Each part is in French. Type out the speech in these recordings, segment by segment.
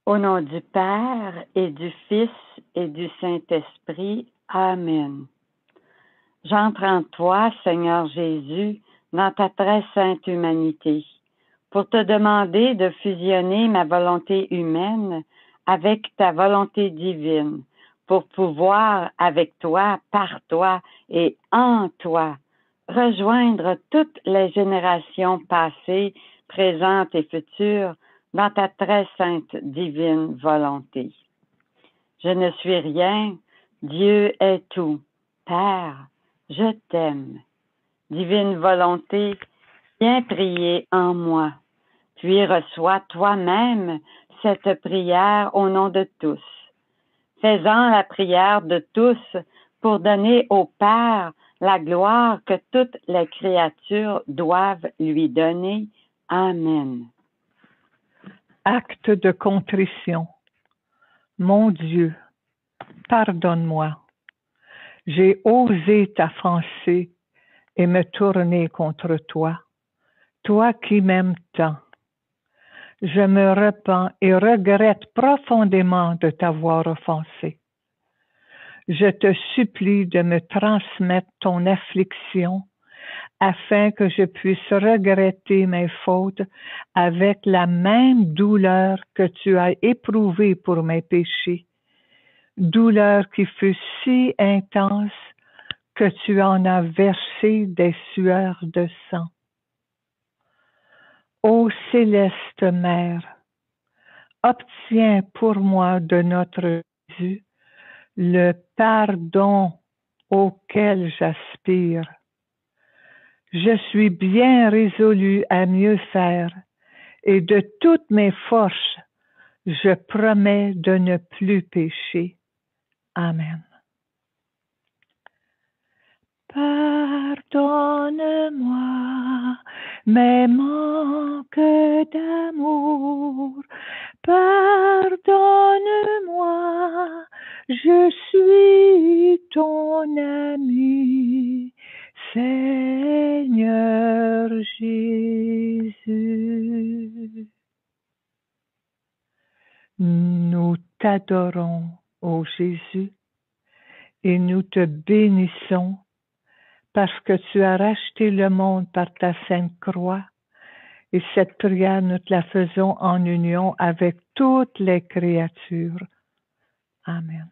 Au nom du Père et du Fils et du Saint-Esprit. Amen. J'entre en toi, Seigneur Jésus, dans ta très sainte humanité, pour te demander de fusionner ma volonté humaine avec ta volonté divine, pour pouvoir, avec toi, par toi et en toi, rejoindre toutes les générations passées, présentes et futures dans ta très sainte divine volonté. Je ne suis rien, Dieu est tout. Père, je t'aime. Divine volonté, viens prier en moi, puis reçois toi-même cette prière au nom de tous. Fais-en la prière de tous pour donner au Père la gloire que toutes les créatures doivent lui donner. Amen. Acte de contrition. Mon Dieu, pardonne-moi. J'ai osé t'offenser et me tourner contre toi, toi qui m'aimes tant. Je me repens et regrette profondément de t'avoir offensé. Je te supplie de me transmettre ton affliction afin que je puisse regretter mes fautes avec la même douleur que tu as éprouvée pour mes péchés, douleur qui fut si intense que tu en as versé des sueurs de sang. Ô céleste Mère, obtiens pour moi de notre Jésus le pardon auquel j'aspire. Je suis bien résolu à mieux faire et de toutes mes forces, je promets de ne plus pécher. Amen. Pardonne-moi mes manques d'amour. Pardonne-moi, je suis ton ami, Seigneur Jésus. Nous t'adorons, ô Jésus, et nous te bénissons parce que tu as racheté le monde par ta sainte croix. Et cette prière, nous te la faisons en union avec toutes les créatures. Amen.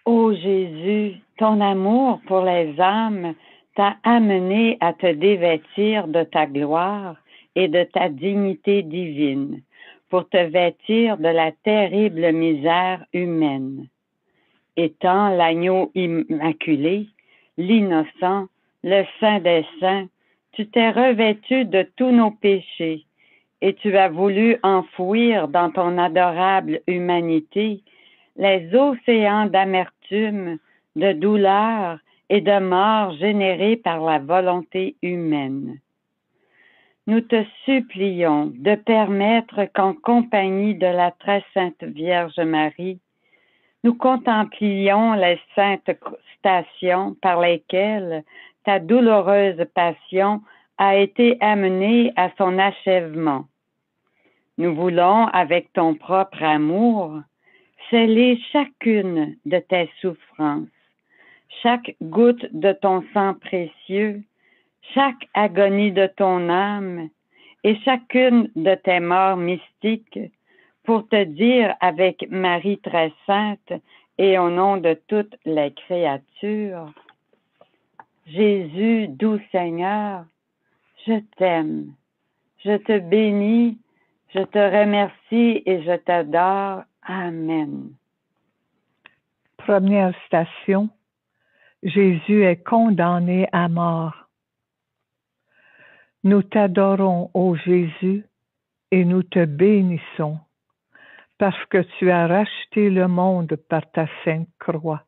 Ô Jésus, ton amour pour les âmes t'a amené à te dévêtir de ta gloire et de ta dignité divine, pour te vêtir de la terrible misère humaine. Étant l'agneau immaculé, l'innocent, le saint des saints, tu t'es revêtu de tous nos péchés, et tu as voulu enfouir dans ton adorable humanité les océans d'amertume, de douleur et de mort générés par la volonté humaine. Nous te supplions de permettre qu'en compagnie de la très sainte Vierge Marie, nous contemplions les saintes stations par lesquelles ta douloureuse passion a été amenée à son achèvement. Nous voulons, avec ton propre amour, sceller chacune de tes souffrances, chaque goutte de ton sang précieux, chaque agonie de ton âme et chacune de tes morts mystiques, pour te dire avec Marie très sainte et au nom de toutes les créatures, Jésus, doux Seigneur, je t'aime, je te bénis, je te remercie et je t'adore. Amen. Première station, Jésus est condamné à mort. Nous t'adorons, ô Jésus, et nous te bénissons, parce que tu as racheté le monde par ta sainte croix.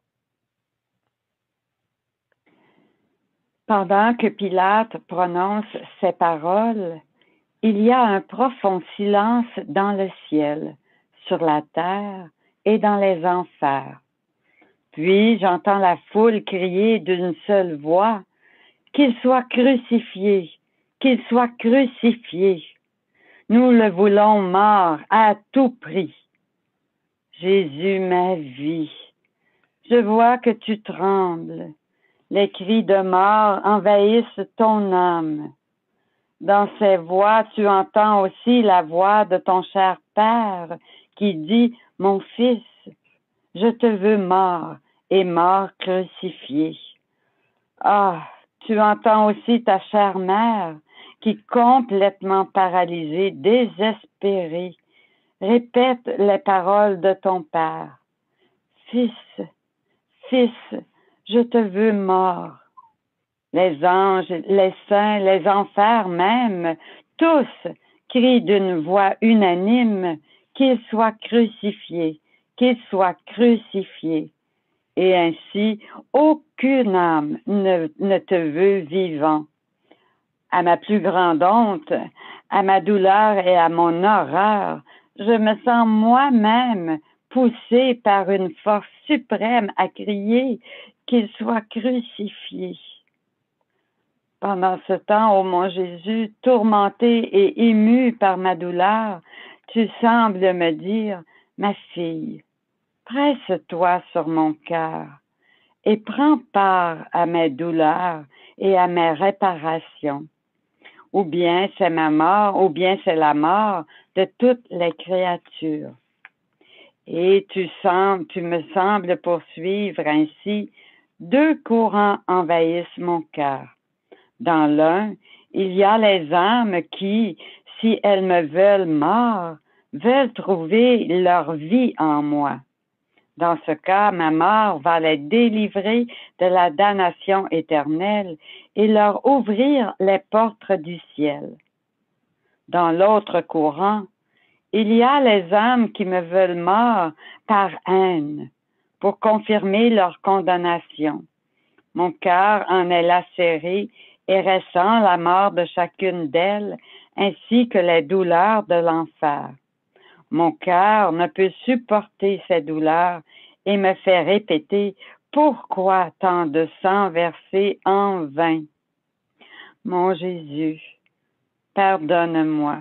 Pendant que Pilate prononce ces paroles, il y a un profond silence dans le ciel, sur la terre et dans les enfers. Puis j'entends la foule crier d'une seule voix, « Qu'il soit crucifié, qu'il soit crucifié !» Nous le voulons mort à tout prix. Jésus, ma vie, je vois que tu trembles. Les cris de mort envahissent ton âme. Dans ces voix, tu entends aussi la voix de ton cher Père qui dit, « Mon fils, je te veux mort et mort crucifié. » Ah, tu entends aussi ta chère mère qui, complètement paralysée, désespérée, répète les paroles de ton Père. « Fils, fils, je te veux mort. » Les anges, les saints, les enfers même, tous crient d'une voix unanime qu'il soit crucifié, qu'il soit crucifié. Et ainsi, aucune âme ne te veut vivant. À ma plus grande honte, à ma douleur et à mon horreur, je me sens moi-même poussée par une force suprême à crier qu'il soit crucifié. Pendant ce temps, ô mon Jésus, tourmenté et ému par ma douleur, tu sembles me dire, ma fille, presse-toi sur mon cœur et prends part à mes douleurs et à mes réparations. Ou bien c'est ma mort, ou bien c'est la mort de toutes les créatures. Et tu me sembles poursuivre ainsi, deux courants envahissent mon cœur. Dans l'un, il y a les âmes qui, si elles me veulent mort, veulent trouver leur vie en moi. Dans ce cas, ma mort va les délivrer de la damnation éternelle et leur ouvrir les portes du ciel. Dans l'autre courant, il y a les âmes qui me veulent mort par haine, pour confirmer leur condamnation. Mon cœur en est lacéré et ressent la mort de chacune d'elles, ainsi que les douleurs de l'enfer. Mon cœur ne peut supporter ces douleurs et me fait répéter « Pourquoi tant de sang versé en vain? » Mon Jésus, pardonne-moi.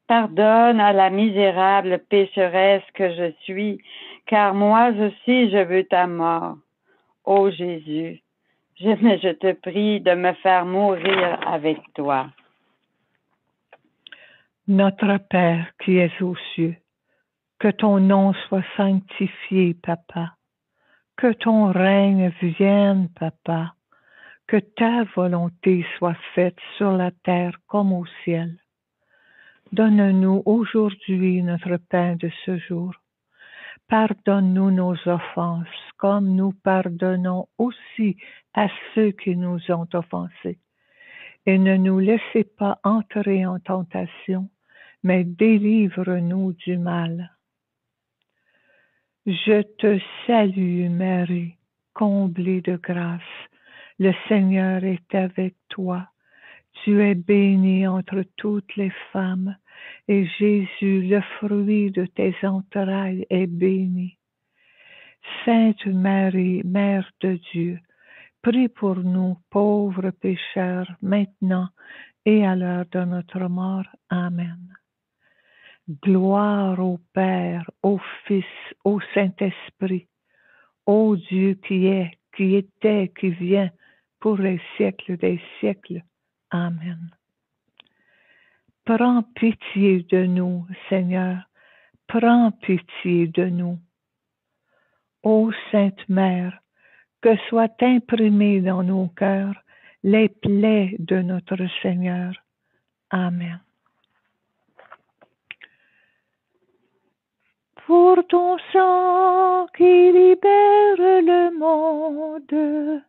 Pardonne à la misérable pécheresse que je suis, car moi aussi je veux ta mort. Ô Jésus, je te prie de me faire mourir avec toi. Notre Père qui es aux cieux, que ton nom soit sanctifié, Papa. Que ton règne vienne, Papa. Que ta volonté soit faite sur la terre comme au ciel. Donne-nous aujourd'hui notre pain de ce jour. Pardonne-nous nos offenses, comme nous pardonnons aussi à ceux qui nous ont offensés. Et ne nous laissez pas entrer en tentation, mais délivre-nous du mal. Je te salue, Marie, comblée de grâce. Le Seigneur est avec toi. Tu es bénie entre toutes les femmes, et Jésus, le fruit de tes entrailles, est béni. Sainte Marie, Mère de Dieu, prie pour nous pauvres pécheurs, maintenant et à l'heure de notre mort. Amen. Gloire au Père, au Fils, au Saint-Esprit, ô Dieu qui est, qui était, qui vient, pour les siècles des siècles. Amen. Prends pitié de nous, Seigneur, prends pitié de nous. Ô Sainte Mère, que soient imprimées dans nos cœurs les plaies de notre Seigneur. Amen. Pour ton sang qui libère le monde,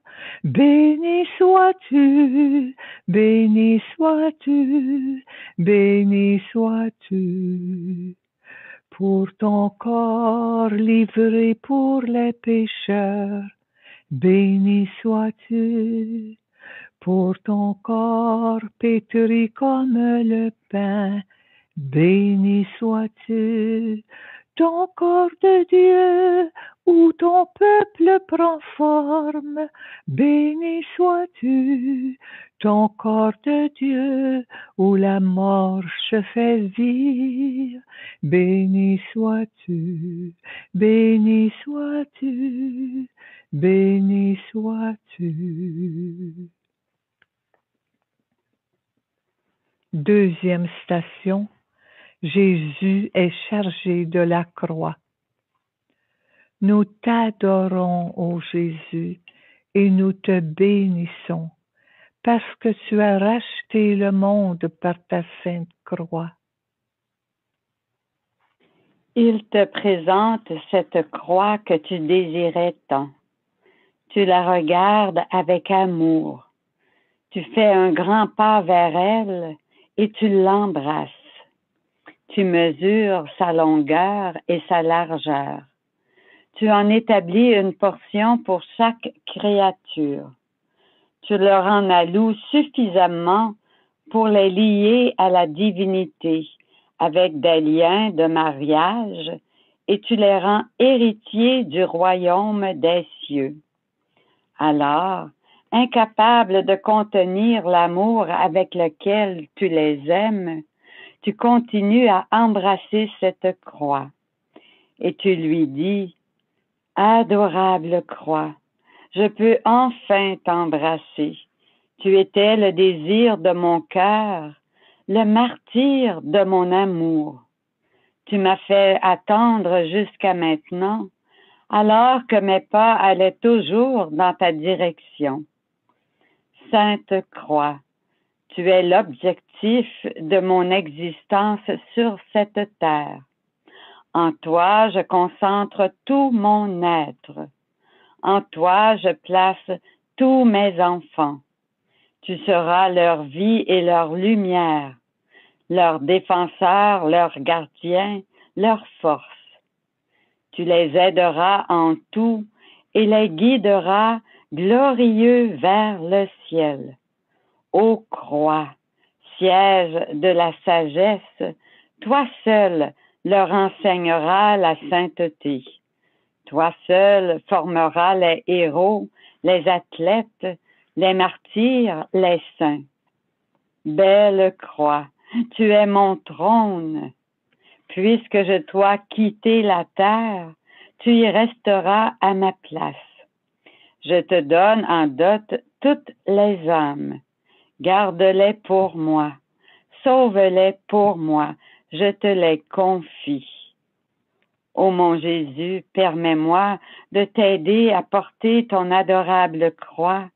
béni sois-tu, béni sois-tu, béni sois-tu. Pour ton corps livré pour les pécheurs, béni sois-tu. Pour ton corps pétri comme le pain, béni sois-tu. Ton corps de Dieu, où ton peuple prend forme, béni sois-tu, ton corps de Dieu, où la mort se fait vivre, béni sois-tu, béni sois-tu, béni sois-tu. Deuxième station, Jésus est chargé de la croix. Nous t'adorons, ô Jésus, et nous te bénissons, parce que tu as racheté le monde par ta sainte croix. Il te présente cette croix que tu désirais tant. Tu la regardes avec amour. Tu fais un grand pas vers elle et tu l'embrasses. Tu mesures sa longueur et sa largeur. Tu en établis une portion pour chaque créature. Tu leur en alloues suffisamment pour les lier à la divinité avec des liens de mariage et tu les rends héritiers du royaume des cieux. Alors, incapable de contenir l'amour avec lequel tu les aimes, tu continues à embrasser cette croix et tu lui dis, « Adorable croix, je peux enfin t'embrasser. Tu étais le désir de mon cœur, le martyr de mon amour. Tu m'as fait attendre jusqu'à maintenant, alors que mes pas allaient toujours dans ta direction. Sainte Croix, tu es l'objectif de mon existence sur cette terre. En toi, je concentre tout mon être. En toi, je place tous mes enfants. Tu seras leur vie et leur lumière, leur défenseur, leur gardien, leur force. Tu les aideras en tout et les guideras glorieux vers le ciel. Ô croix, siège de la sagesse, toi seul leur enseigneras la sainteté. Toi seul formeras les héros, les athlètes, les martyrs, les saints. Belle croix, tu es mon trône. Puisque je dois quitter la terre, tu y resteras à ma place. Je te donne en dot toutes les âmes. Garde-les pour moi. Sauve-les pour moi. Je te les confie. Ô mon Jésus, permets-moi de t'aider à porter ton adorable croix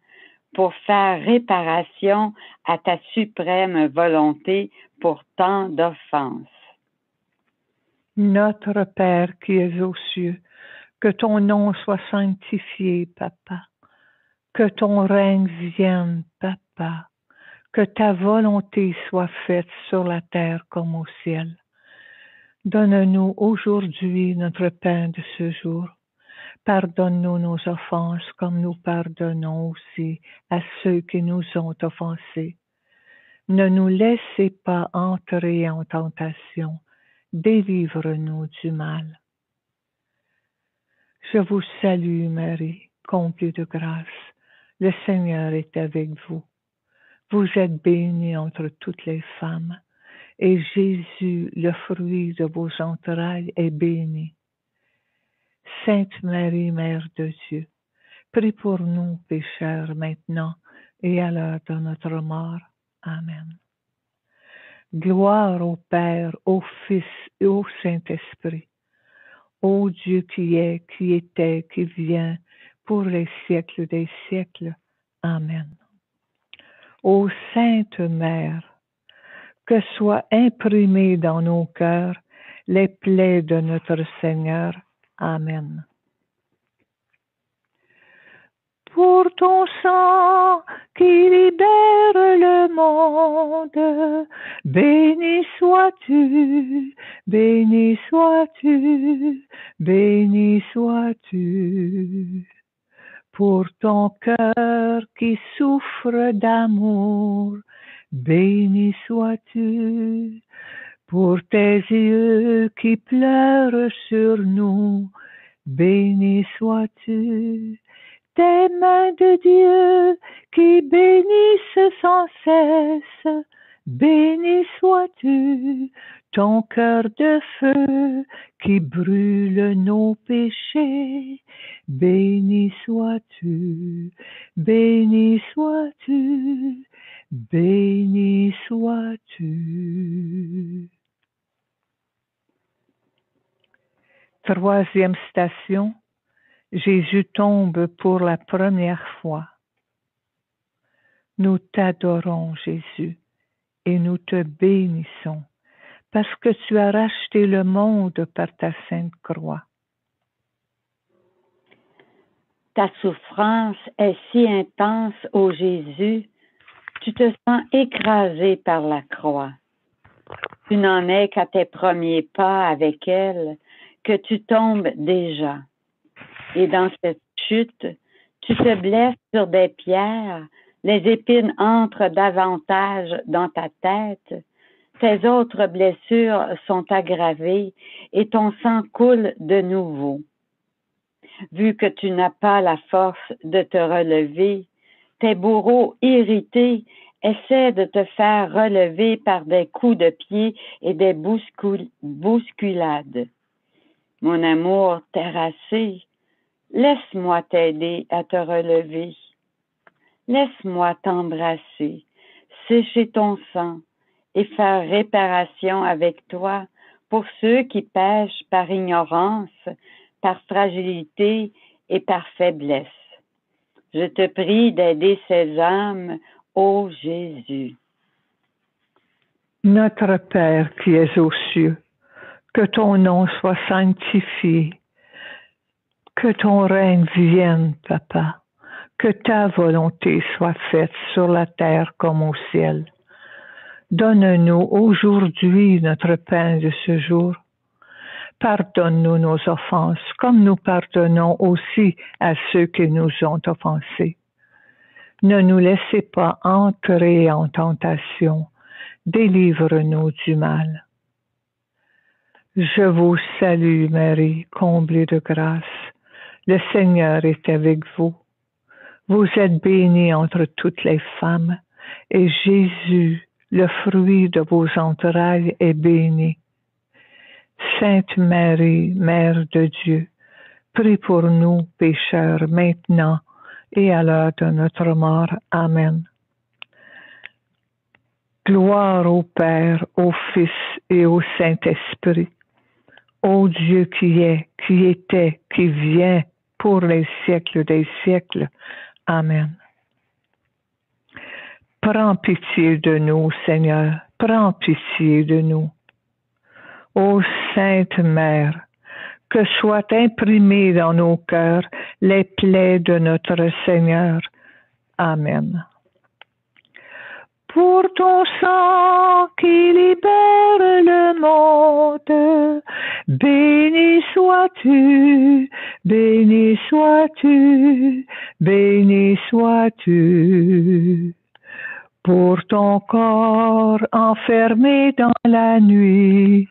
pour faire réparation à ta suprême volonté pour tant d'offenses. Notre Père qui es aux cieux, que ton nom soit sanctifié, Papa. Que ton règne vienne, Papa. Que ta volonté soit faite sur la terre comme au ciel. Donne-nous aujourd'hui notre pain de ce jour. Pardonne-nous nos offenses comme nous pardonnons aussi à ceux qui nous ont offensés. Ne nous laissez pas entrer en tentation. Délivre-nous du mal. Je vous salue, Marie, comblée de grâce. Le Seigneur est avec vous. Vous êtes bénie entre toutes les femmes, et Jésus, le fruit de vos entrailles, est béni. Sainte Marie, Mère de Dieu, prie pour nous pécheurs maintenant et à l'heure de notre mort. Amen. Gloire au Père, au Fils et au Saint-Esprit, ô Dieu qui est, qui était, qui vient, pour les siècles des siècles. Amen. Ô Sainte Mère, que soient imprimées dans nos cœurs les plaies de notre Seigneur. Amen. Pour ton sang qui libère le monde, béni sois-tu, béni sois-tu, béni sois-tu. Pour ton cœur qui souffre d'amour, béni sois-tu. Pour tes yeux qui pleurent sur nous, béni sois-tu. Tes mains de Dieu qui bénissent sans cesse, béni sois-tu. Ton cœur de feu qui brûle nos péchés, béni sois-tu, béni sois-tu, béni sois-tu. Troisième station, Jésus tombe pour la première fois. Nous t'adorons, Jésus, et nous te bénissons, parce que tu as racheté le monde par ta sainte croix. Ta souffrance est si intense, ô Jésus, tu te sens écrasé par la croix. Tu n'en es qu'à tes premiers pas avec elle, que tu tombes déjà. Et dans cette chute, tu te blesses sur des pierres, les épines entrent davantage dans ta tête, tes autres blessures sont aggravées et ton sang coule de nouveau. Vu que tu n'as pas la force de te relever, tes bourreaux irrités essaient de te faire relever par des coups de pied et des bousculades. Mon amour terrassé, laisse-moi t'aider à te relever. Laisse-moi t'embrasser, sécher ton sang et faire réparation avec toi pour ceux qui pêchent par ignorance, par fragilité et par faiblesse. Je te prie d'aider ces âmes, ô Jésus. Notre Père qui es aux cieux, que ton nom soit sanctifié, que ton règne vienne, Papa, que ta volonté soit faite sur la terre comme au ciel. Donne-nous aujourd'hui notre pain de ce jour. Pardonne-nous nos offenses, comme nous pardonnons aussi à ceux qui nous ont offensés. Ne nous laissez pas entrer en tentation, délivre-nous du mal. Je vous salue Marie, comblée de grâce. Le Seigneur est avec vous. Vous êtes bénie entre toutes les femmes, et Jésus, le fruit de vos entrailles, est béni. Sainte Marie, Mère de Dieu, prie pour nous pécheurs maintenant et à l'heure de notre mort. Amen. Gloire au Père, au Fils et au Saint-Esprit, ô Dieu qui est, qui était, qui vient, pour les siècles des siècles. Amen. Prends pitié de nous, Seigneur, prends pitié de nous. Ô Sainte Mère, que soient imprimées dans nos cœurs les plaies de notre Seigneur. Amen. Pour ton sang qui libère le monde, béni sois-tu, béni sois-tu, béni sois-tu. Pour ton corps enfermé dans la nuit,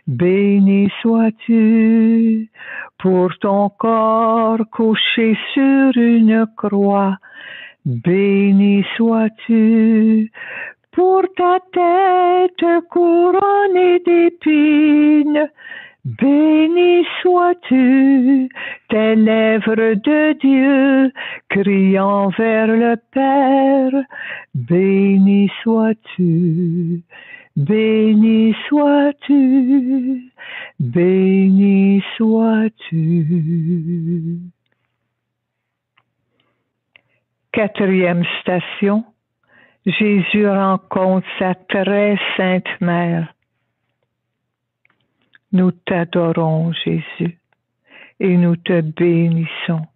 béni sois-tu. Pour ton corps couché sur une croix, béni sois-tu. Pour ta tête couronnée d'épines, béni sois-tu. Tes lèvres de Dieu criant vers le Père, béni sois-tu. Béni sois-tu, béni sois-tu. Quatrième station, Jésus rencontre sa très sainte mère. Nous t'adorons, Jésus, et nous te bénissons,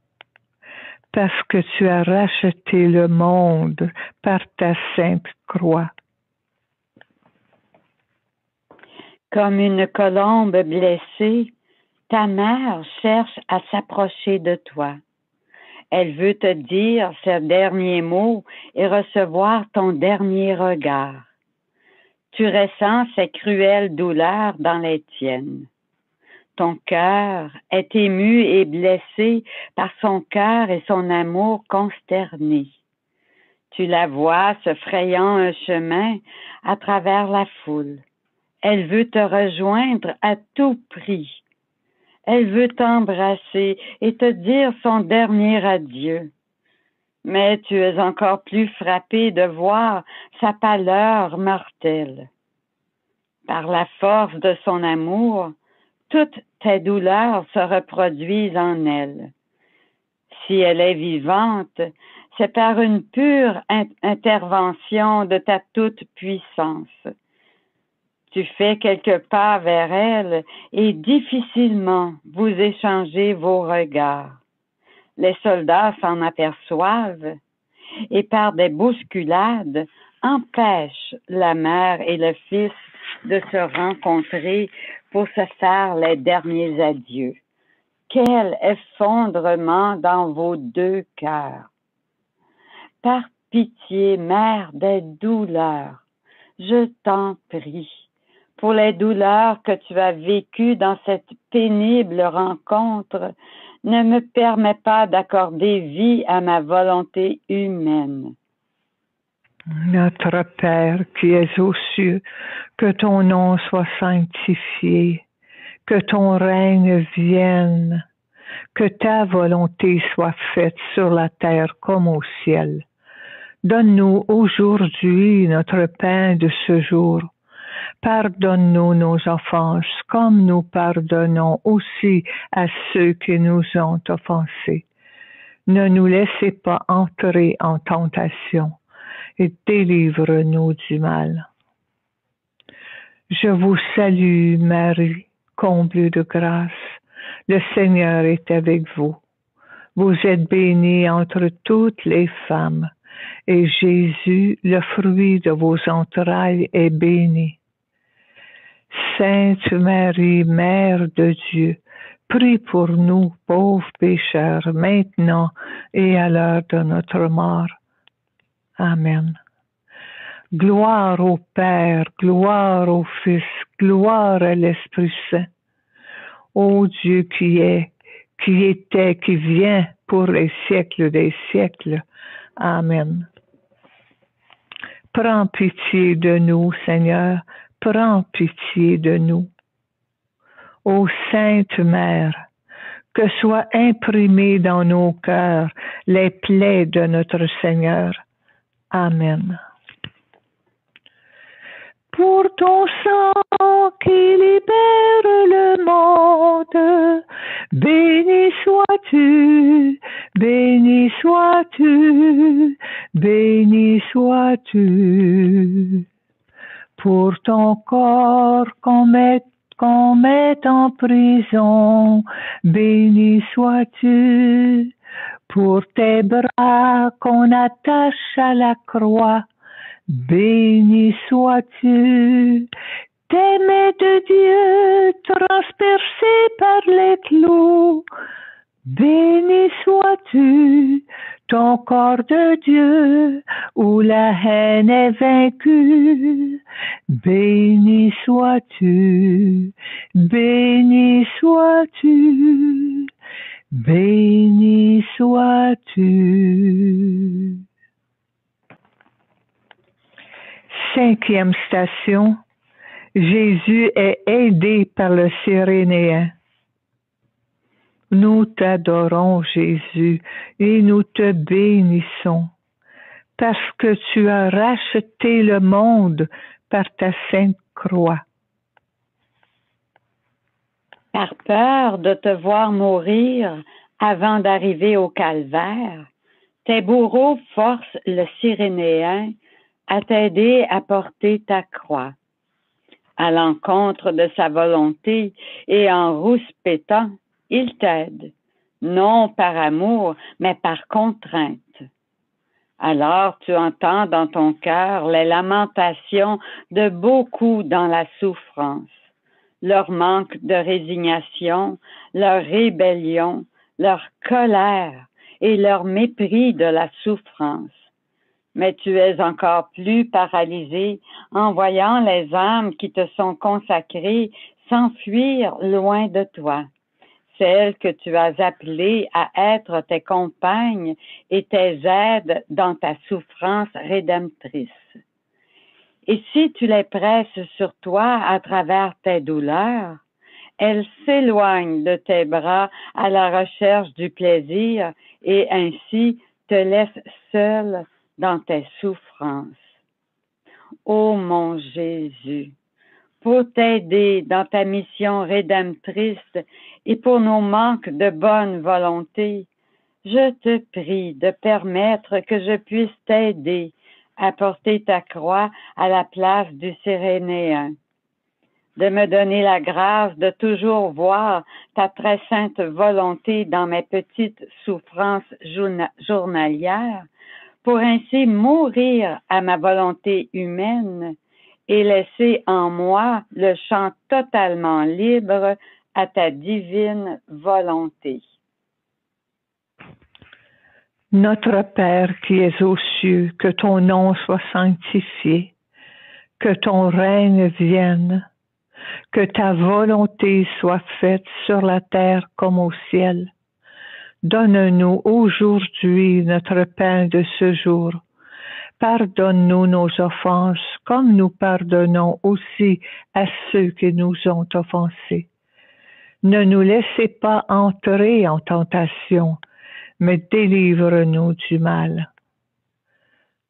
parce que tu as racheté le monde par ta sainte croix. Comme une colombe blessée, ta mère cherche à s'approcher de toi. Elle veut te dire ce dernier mot et recevoir ton dernier regard. Tu ressens ces cruelles douleurs dans les tiennes. Ton cœur est ému et blessé par son cœur et son amour consterné. Tu la vois se frayant un chemin à travers la foule. Elle veut te rejoindre à tout prix. Elle veut t'embrasser et te dire son dernier adieu. Mais tu es encore plus frappé de voir sa pâleur mortelle. Par la force de son amour, toutes tes douleurs se reproduisent en elle. Si elle est vivante, c'est par une pure intervention de ta toute-puissance. Tu fais quelques pas vers elle et difficilement vous échangez vos regards. Les soldats s'en aperçoivent et par des bousculades empêchent la mère et le fils de se rencontrer pour se faire les derniers adieux. Quel effondrement dans vos deux cœurs! Par pitié, mère des douleurs, je t'en prie, pour les douleurs que tu as vécues dans cette pénible rencontre, ne me permets pas d'accorder vie à ma volonté humaine. Notre Père qui es aux cieux, que ton nom soit sanctifié, que ton règne vienne, que ta volonté soit faite sur la terre comme au ciel. Donne-nous aujourd'hui notre pain de ce jour. Pardonne-nous nos offenses, comme nous pardonnons aussi à ceux qui nous ont offensés. Ne nous laissez pas entrer en tentation et délivre-nous du mal. Je vous salue, Marie, comblée de grâce. Le Seigneur est avec vous. Vous êtes bénie entre toutes les femmes, et Jésus, le fruit de vos entrailles, est béni. Sainte Marie, Mère de Dieu, prie pour nous, pauvres pécheurs, maintenant et à l'heure de notre mort. Amen. Gloire au Père, gloire au Fils, gloire à l'Esprit Saint. Ô Dieu qui est, qui était, qui vient pour les siècles des siècles. Amen. Prends pitié de nous, Seigneur, prends pitié de nous. Ô Sainte Mère, que soient imprimées dans nos cœurs les plaies de notre Seigneur. Amen. Pour ton sang qui libère le monde, béni sois-tu, béni sois-tu, béni sois-tu. Pour ton corps qu'on met en prison, béni sois-tu. Pour tes bras qu'on attache à la croix, béni sois-tu. Tes mains de Dieu transpercées par les clous, béni sois-tu. Ton corps de Dieu où la haine est vaincue, béni sois-tu, béni sois-tu, béni sois-tu. Cinquième station, Jésus est aidé par le Cyrénéen. Nous t'adorons, Jésus, et nous te bénissons, parce que tu as racheté le monde par ta sainte croix. Par peur de te voir mourir avant d'arriver au calvaire, tes bourreaux forcent le Cyrénéen à t'aider à porter ta croix. À l'encontre de sa volonté et en rouspétant, il t'aide, non par amour, mais par contrainte. Alors tu entends dans ton cœur les lamentations de beaucoup dans la souffrance, leur manque de résignation, leur rébellion, leur colère et leur mépris de la souffrance. Mais tu es encore plus paralysé en voyant les âmes qui te sont consacrées s'enfuir loin de toi. Celles que tu as appelées à être tes compagnes et tes aides dans ta souffrance rédemptrice. Et si tu les presses sur toi à travers tes douleurs, elles s'éloignent de tes bras à la recherche du plaisir et ainsi te laissent seule dans tes souffrances. Ô mon Jésus, pour t'aider dans ta mission rédemptrice et pour nos manques de bonne volonté, je te prie de permettre que je puisse t'aider à porter ta croix à la place du Cyrénéen, de me donner la grâce de toujours voir ta très sainte volonté dans mes petites souffrances journalières, pour ainsi mourir à ma volonté humaine et laisser en moi le champ totalement libre à ta divine volonté. Notre Père qui es aux cieux, que ton nom soit sanctifié, que ton règne vienne, que ta volonté soit faite sur la terre comme au ciel. Donne-nous aujourd'hui notre pain de ce jour. Pardonne-nous nos offenses, comme nous pardonnons aussi à ceux qui nous ont offensés. Ne nous laissez pas entrer en tentation, mais délivre-nous du mal.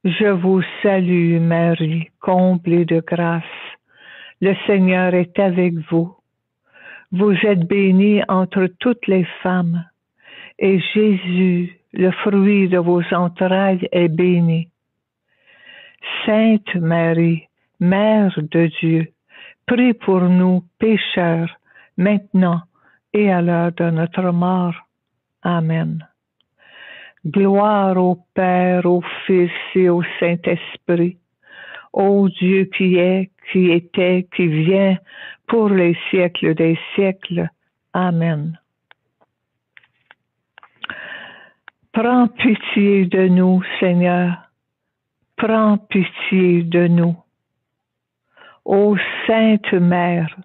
Je vous salue, Marie, comblée de grâce. Le Seigneur est avec vous. Vous êtes bénie entre toutes les femmes, et Jésus, le fruit de vos entrailles, est béni. Sainte Marie, Mère de Dieu, prie pour nous pécheurs, maintenant et à l'heure de notre mort. Amen. Gloire au Père, au Fils et au Saint-Esprit, ô Dieu qui est, qui était, qui vient, pour les siècles des siècles. Amen. Prends pitié de nous, Seigneur. Prends pitié de nous. Ô Sainte Mère,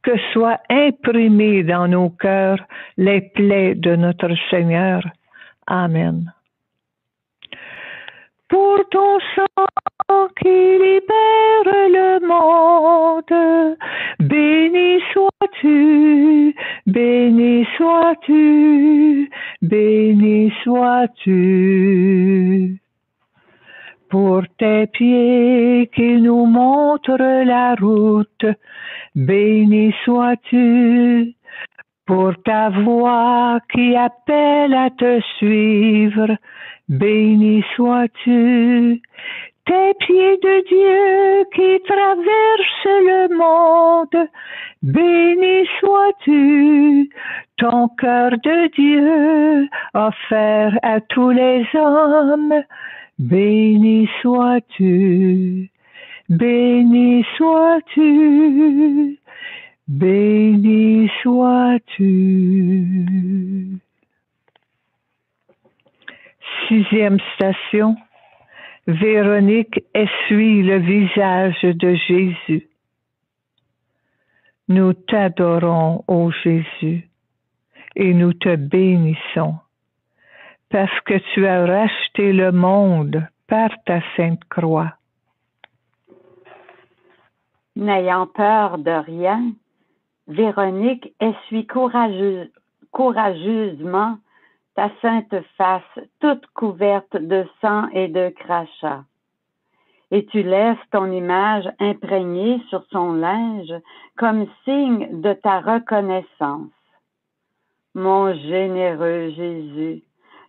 que soient imprimées dans nos cœurs les plaies de notre Seigneur. Amen. Pour ton sang qui libère le monde, béni sois-tu, béni sois-tu, béni sois-tu. Pour tes pieds qui nous montrent la route, béni sois-tu. Pour ta voix qui appelle à te suivre, béni sois-tu. Tes pieds de Dieu qui traversent le monde, béni sois-tu. Ton cœur de Dieu offert à tous les hommes, béni sois-tu. Béni sois-tu. Béni sois-tu. 6e station. Véronique essuie le visage de Jésus. Nous t'adorons, ô Jésus, et nous te bénissons, parce que tu as racheté le monde par ta sainte croix. N'ayant peur de rien, Véronique essuie courageusement ta sainte face, toute couverte de sang et de crachats. Et tu laisses ton image imprégnée sur son linge comme signe de ta reconnaissance. Mon généreux Jésus,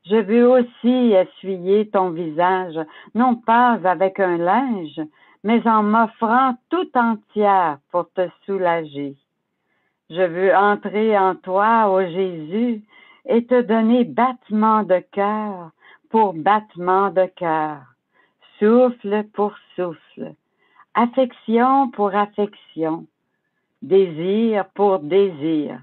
je veux aussi essuyer ton visage, non pas avec un linge, mais en m'offrant tout entière pour te soulager. Je veux entrer en toi, ô Jésus, et te donner battement de cœur pour battement de cœur, souffle pour souffle, affection pour affection, désir pour désir.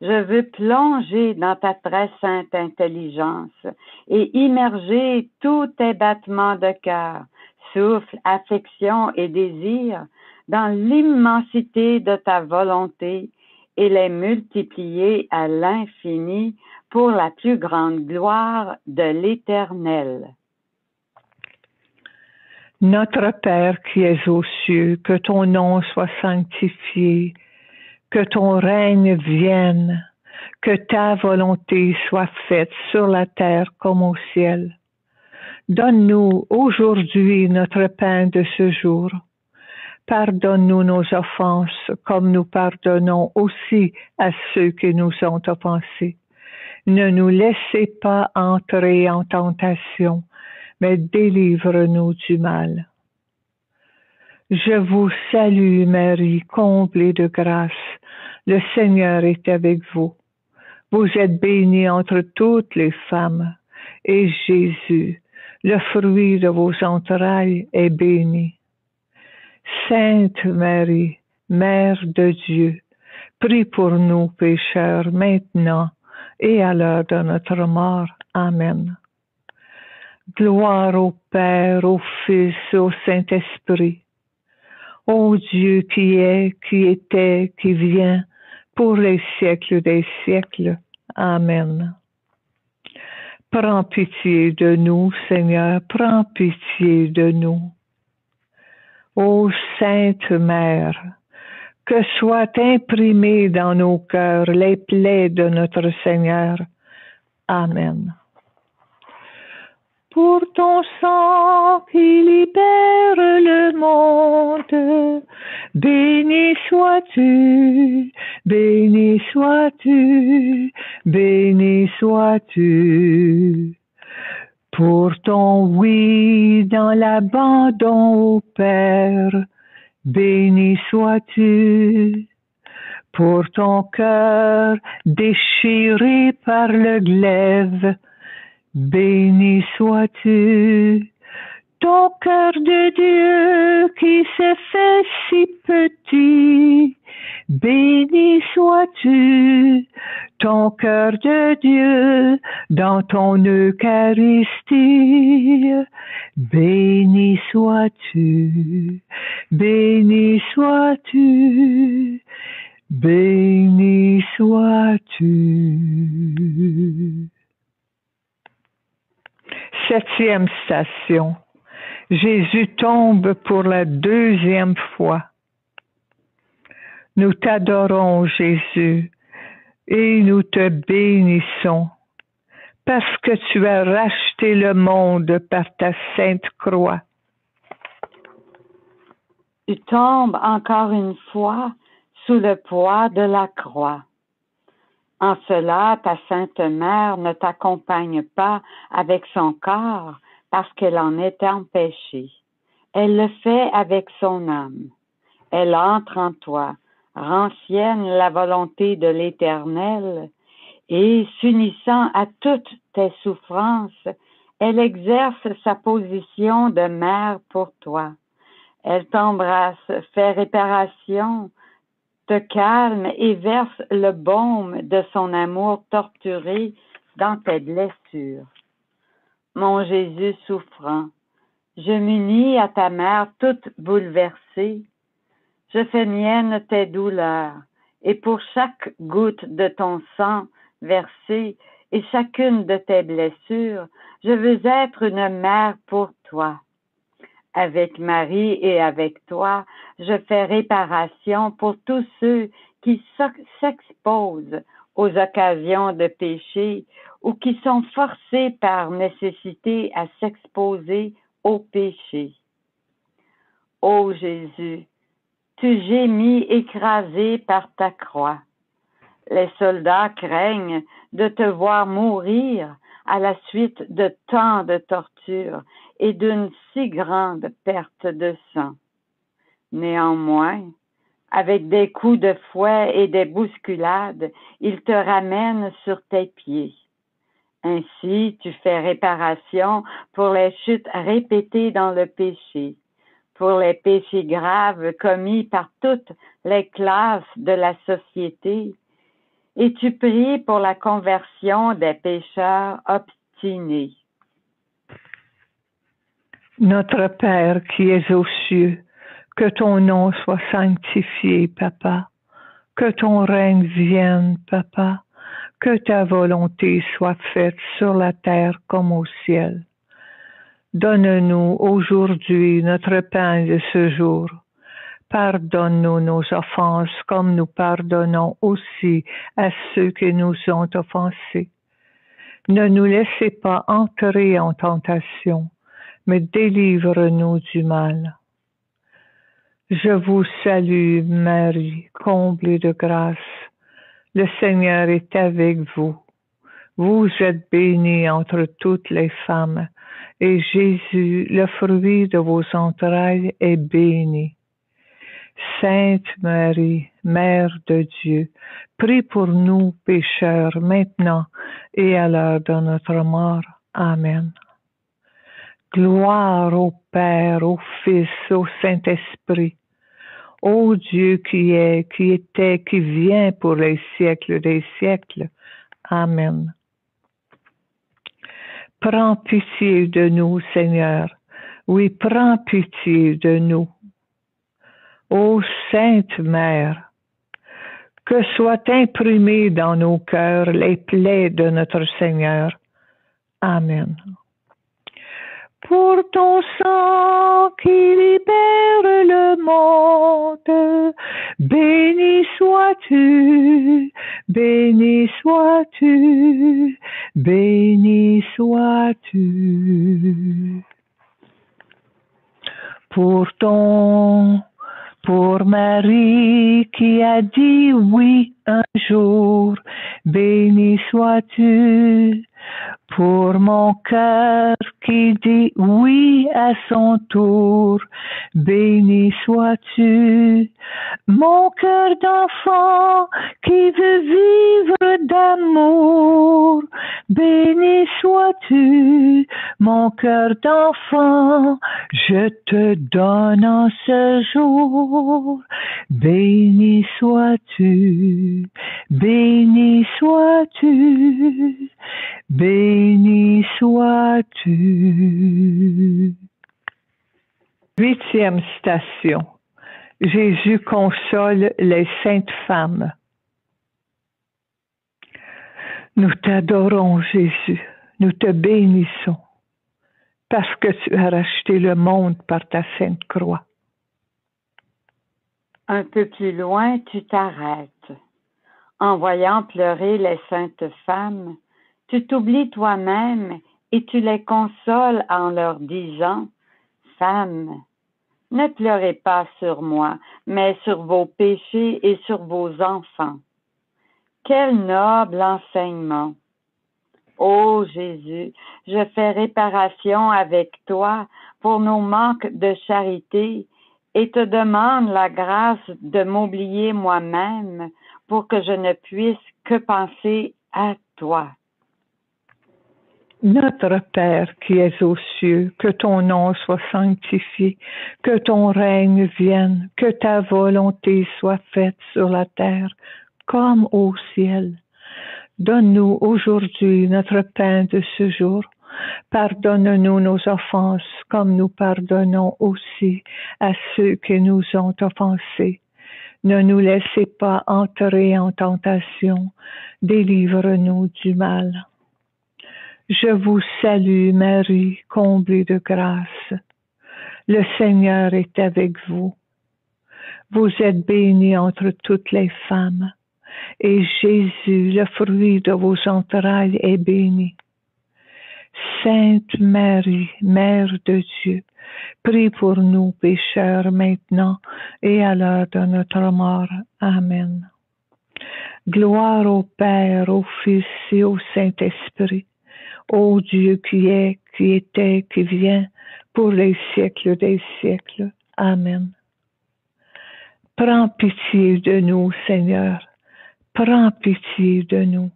Je veux plonger dans ta très sainte intelligence et immerger tous tes battements de cœur, souffle, affection et désir dans l'immensité de ta volonté et les multiplier à l'infini pour la plus grande gloire de l'Éternel. Notre Père qui es aux cieux, que ton nom soit sanctifié, que ton règne vienne, que ta volonté soit faite sur la terre comme au ciel. Donne-nous aujourd'hui notre pain de ce jour. Pardonne-nous nos offenses comme nous pardonnons aussi à ceux qui nous ont offensés. Ne nous laissez pas entrer en tentation, mais délivre-nous du mal. Je vous salue Marie, comblée de grâce. Le Seigneur est avec vous. Vous êtes bénie entre toutes les femmes, et Jésus, le fruit de vos entrailles, est béni. Sainte Marie, Mère de Dieu, prie pour nous pécheurs maintenant et à l'heure de notre mort. Amen. Gloire au Père, au Fils, au Saint-Esprit, ô Dieu qui est, qui était, qui vient, pour les siècles des siècles. Amen. Prends pitié de nous, Seigneur, prends pitié de nous. Ô Sainte Mère, que soient imprimées dans nos cœurs les plaies de notre Seigneur. Amen. Pour ton sang qui libère le monde, béni sois-tu, béni sois-tu, béni sois-tu. Pour ton oui dans l'abandon au Père, béni sois-tu. Pour ton cœur déchiré par le glaive, béni sois-tu. Ton cœur de Dieu qui s'est fait si petit, béni sois-tu. Ton cœur de Dieu dans ton Eucharistie, béni sois-tu, béni sois-tu, béni sois-tu. 7e station. Jésus tombe pour la 2e fois. Nous t'adorons, Jésus, et nous te bénissons, parce que tu as racheté le monde par ta sainte croix. Tu tombes encore une fois sous le poids de la croix. En cela, ta Sainte Mère ne t'accompagne pas avec son corps parce qu'elle en est empêchée. Elle le fait avec son âme. Elle entre en toi, rend sienne la volonté de l'Éternel et, s'unissant à toutes tes souffrances, elle exerce sa position de mère pour toi. Elle t'embrasse, fait réparation, te calme et verse le baume de son amour torturé dans tes blessures. Mon Jésus souffrant, je m'unis à ta mère toute bouleversée. Je fais mienne tes douleurs, et pour chaque goutte de ton sang versé et chacune de tes blessures, je veux être une mère pour toi. Avec Marie et avec toi, je fais réparation pour tous ceux qui s'exposent aux occasions de péché ou qui sont forcés par nécessité à s'exposer au péché. Ô Jésus, tu gémis écrasé par ta croix. Les soldats craignent de te voir mourir à la suite de tant de tortures et d'une si grande perte de sang. Néanmoins, avec des coups de fouet et des bousculades, ils te ramènent sur tes pieds. Ainsi, tu fais réparation pour les chutes répétées dans le péché, pour les péchés graves commis par toutes les classes de la société, et tu pries pour la conversion des pécheurs obstinés. Notre Père qui es aux cieux, Que ton nom soit sanctifié, Papa. Que ton règne vienne, Papa. Que ta volonté soit faite sur la terre comme au ciel. Donne-nous aujourd'hui notre pain de ce jour. Pardonne-nous nos offenses comme nous pardonnons aussi à ceux qui nous ont offensés. Ne nous laissez pas entrer en tentation, mais délivre-nous du mal. Je vous salue, Marie, comblée de grâce. Le Seigneur est avec vous. Vous êtes bénie entre toutes les femmes, et Jésus, le fruit de vos entrailles, est béni. Sainte Marie, Mère de Dieu, prie pour nous pécheurs, maintenant et à l'heure de notre mort. Amen. Gloire au Père, au Fils, au Saint-Esprit, ô Dieu qui est, qui était, qui vient pour les siècles des siècles. Amen. Prends pitié de nous, Seigneur. Oui, prends pitié de nous. Ô Sainte Mère, que soient imprimées dans nos cœurs les plaies de notre Seigneur. Amen. Pour ton sang qui libère le monde, béni sois-tu, béni sois-tu, béni sois-tu. Pour Marie qui a dit oui un jour, béni sois-tu. Pour mon cœur qui dit oui à son tour, béni sois-tu. Mon cœur d'enfant qui veut vivre d'amour, béni sois-tu. Mon cœur d'enfant, je te donne en ce jour, béni sois-tu, béni sois-tu. Béni sois-tu. 8e station. Jésus console les saintes femmes. Nous t'adorons, Jésus. Nous te bénissons parce que tu as racheté le monde par ta sainte croix. Un peu plus loin, tu t'arrêtes. En voyant pleurer les saintes femmes, tu t'oublies toi-même et tu les consoles en leur disant « Femmes, ne pleurez pas sur moi, mais sur vos péchés et sur vos enfants. » Quel noble enseignement! Ô Jésus, je fais réparation avec toi pour nos manques de charité et te demande la grâce de m'oublier moi-même pour que je ne puisse que penser à toi. Notre Père qui es aux cieux, que ton nom soit sanctifié, que ton règne vienne, que ta volonté soit faite sur la terre comme au ciel. Donne-nous aujourd'hui notre pain de ce jour. Pardonne-nous nos offenses comme nous pardonnons aussi à ceux qui nous ont offensés. Ne nous laissez pas entrer en tentation, délivre-nous du mal. Je vous salue Marie, comblée de grâce. Le Seigneur est avec vous. Vous êtes bénie entre toutes les femmes, et Jésus, le fruit de vos entrailles, est béni. Sainte Marie, Mère de Dieu, prie pour nous pécheurs maintenant et à l'heure de notre mort. Amen. Gloire au Père, au Fils et au Saint-Esprit, ô Dieu qui est, qui était, qui vient, pour les siècles des siècles. Amen. Prends pitié de nous, Seigneur. Prends pitié de nous.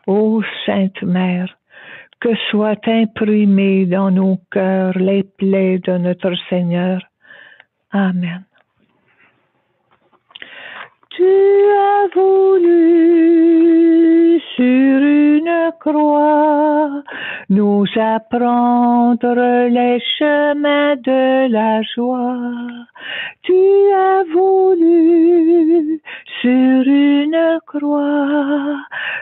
Ô Sainte Mère, que soient imprimées dans nos cœurs les plaies de notre Seigneur. Amen. Tu as voulu sur une croix nous apprendre les chemins de la joie. Tu as voulu sur une croix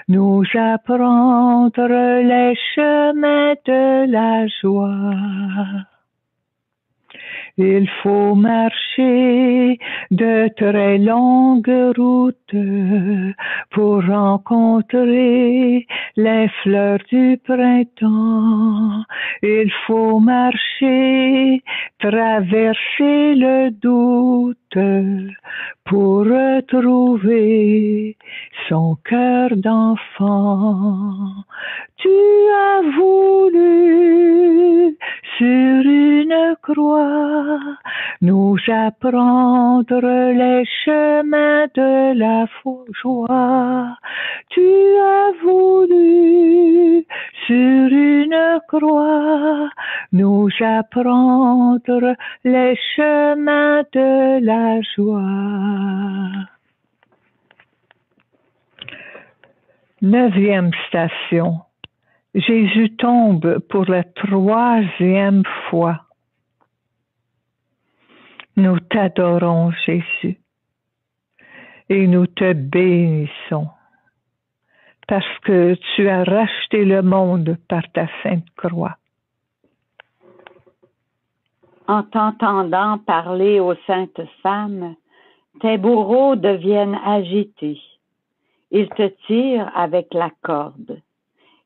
nous apprendre les chemins de la joie. Il faut marcher de très longues routes pour rencontrer les fleurs du printemps. Il faut marcher, traverser le doute pour retrouver son cœur d'enfant. Tu as voulu sur une croix nous apprendre les chemins de la joie. Tu as voulu sur une croix nous apprendre les chemins de la joie. 9e station. Jésus tombe pour la 3e fois. Nous t'adorons, Jésus, et nous te bénissons, parce que tu as racheté le monde par ta sainte croix. En t'entendant parler aux saintes femmes, tes bourreaux deviennent agités. Ils te tirent avec la corde.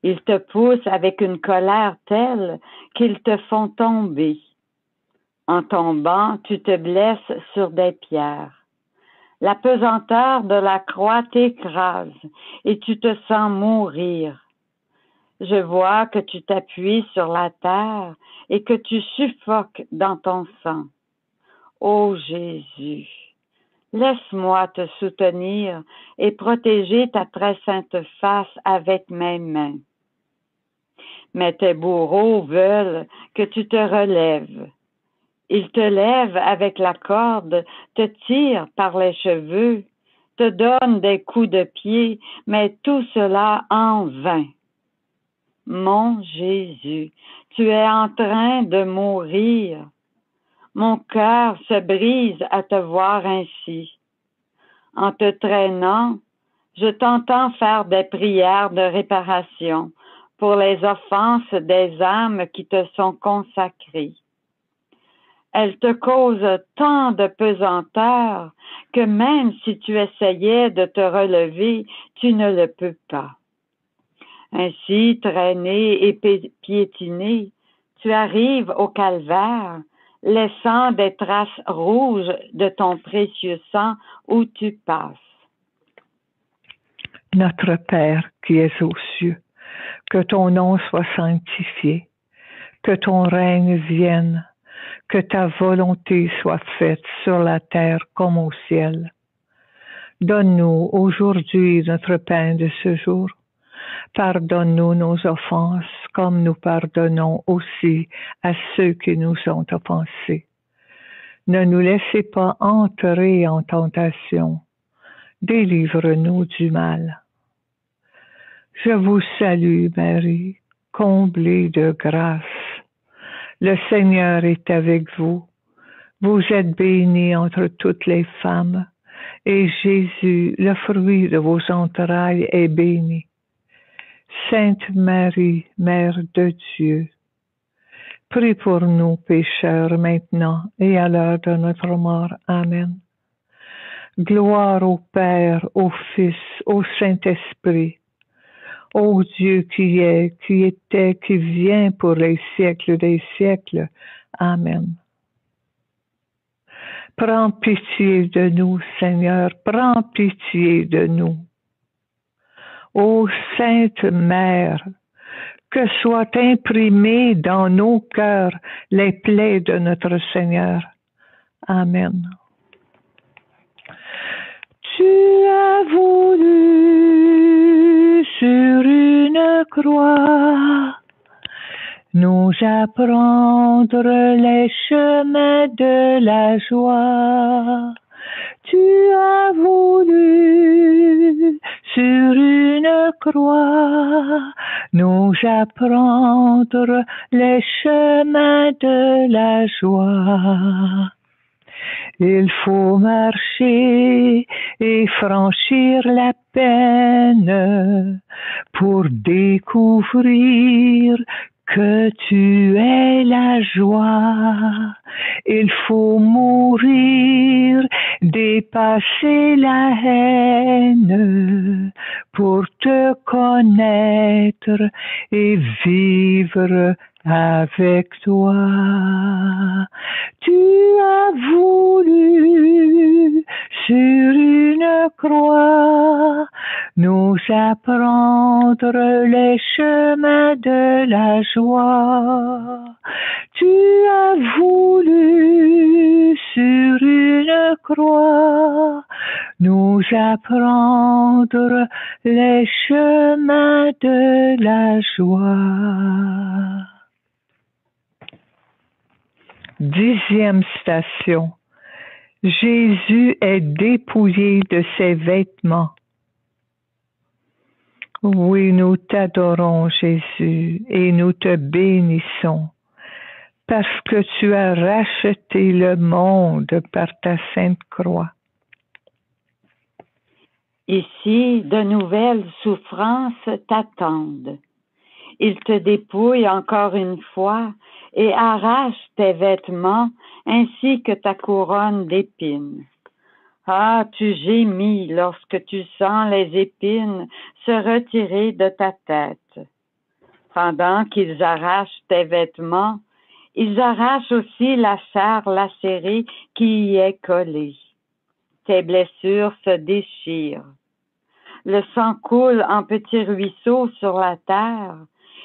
Ils te poussent avec une colère telle qu'ils te font tomber. En tombant, tu te blesses sur des pierres. La pesanteur de la croix t'écrase et tu te sens mourir. Je vois que tu t'appuies sur la terre et que tu suffoques dans ton sang. Ô Jésus, laisse-moi te soutenir et protéger ta très sainte face avec mes mains. Mais tes bourreaux veulent que tu te relèves. Ils te lèvent avec la corde, te tirent par les cheveux, te donnent des coups de pied, mais tout cela en vain. Mon Jésus, tu es en train de mourir. Mon cœur se brise à te voir ainsi. En te traînant, je t'entends faire des prières de réparation pour les offenses des âmes qui te sont consacrées. Elles te causent tant de pesanteur que même si tu essayais de te relever, tu ne le peux pas. Ainsi, traîné et piétiné, tu arrives au calvaire, laissant des traces rouges de ton précieux sang où tu passes. Notre Père qui es aux cieux, que ton nom soit sanctifié, que ton règne vienne, que ta volonté soit faite sur la terre comme au ciel. Donne-nous aujourd'hui notre pain de ce jour. Pardonne-nous nos offenses comme nous pardonnons aussi à ceux qui nous ont offensés. Ne nous laissez pas entrer en tentation. Délivre-nous du mal. Je vous salue, Marie, comblée de grâce. Le Seigneur est avec vous. Vous êtes bénie entre toutes les femmes, et Jésus, le fruit de vos entrailles, est béni. Sainte Marie, Mère de Dieu, prie pour nous pécheurs maintenant et à l'heure de notre mort. Amen. Gloire au Père, au Fils, au Saint-Esprit, ô Dieu qui est, qui était, qui vient pour les siècles des siècles. Amen. Prends pitié de nous, Seigneur, prends pitié de nous. Ô Sainte Mère, que soient imprimées dans nos cœurs les plaies de notre Seigneur. Amen. Tu as voulu sur une croix nous apprendre les chemins de la joie. Tu as voulu sur une croix nous apprendre les chemins de la joie. Il faut marcher et franchir la peine pour découvrir que tu es la joie. Il faut mourir, dépasser la haine pour te connaître et vivre avec toi. Tu as voulu sur une croix nous apprendre les chemins de la joie. Tu as voulu sur une croix nous apprendre les chemins de la joie. 10e station. Jésus est dépouillé de ses vêtements. Oui, nous t'adorons, Jésus, et nous te bénissons, parce que tu as racheté le monde par ta sainte croix. Ici, de nouvelles souffrances t'attendent. Il te dépouille encore une fois et arrache tes vêtements ainsi que ta couronne d'épines. Ah, tu gémis lorsque tu sens les épines se retirer de ta tête. Pendant qu'ils arrachent tes vêtements, ils arrachent aussi la chair lacérée qui y est collée. Tes blessures se déchirent. Le sang coule en petits ruisseaux sur la terre,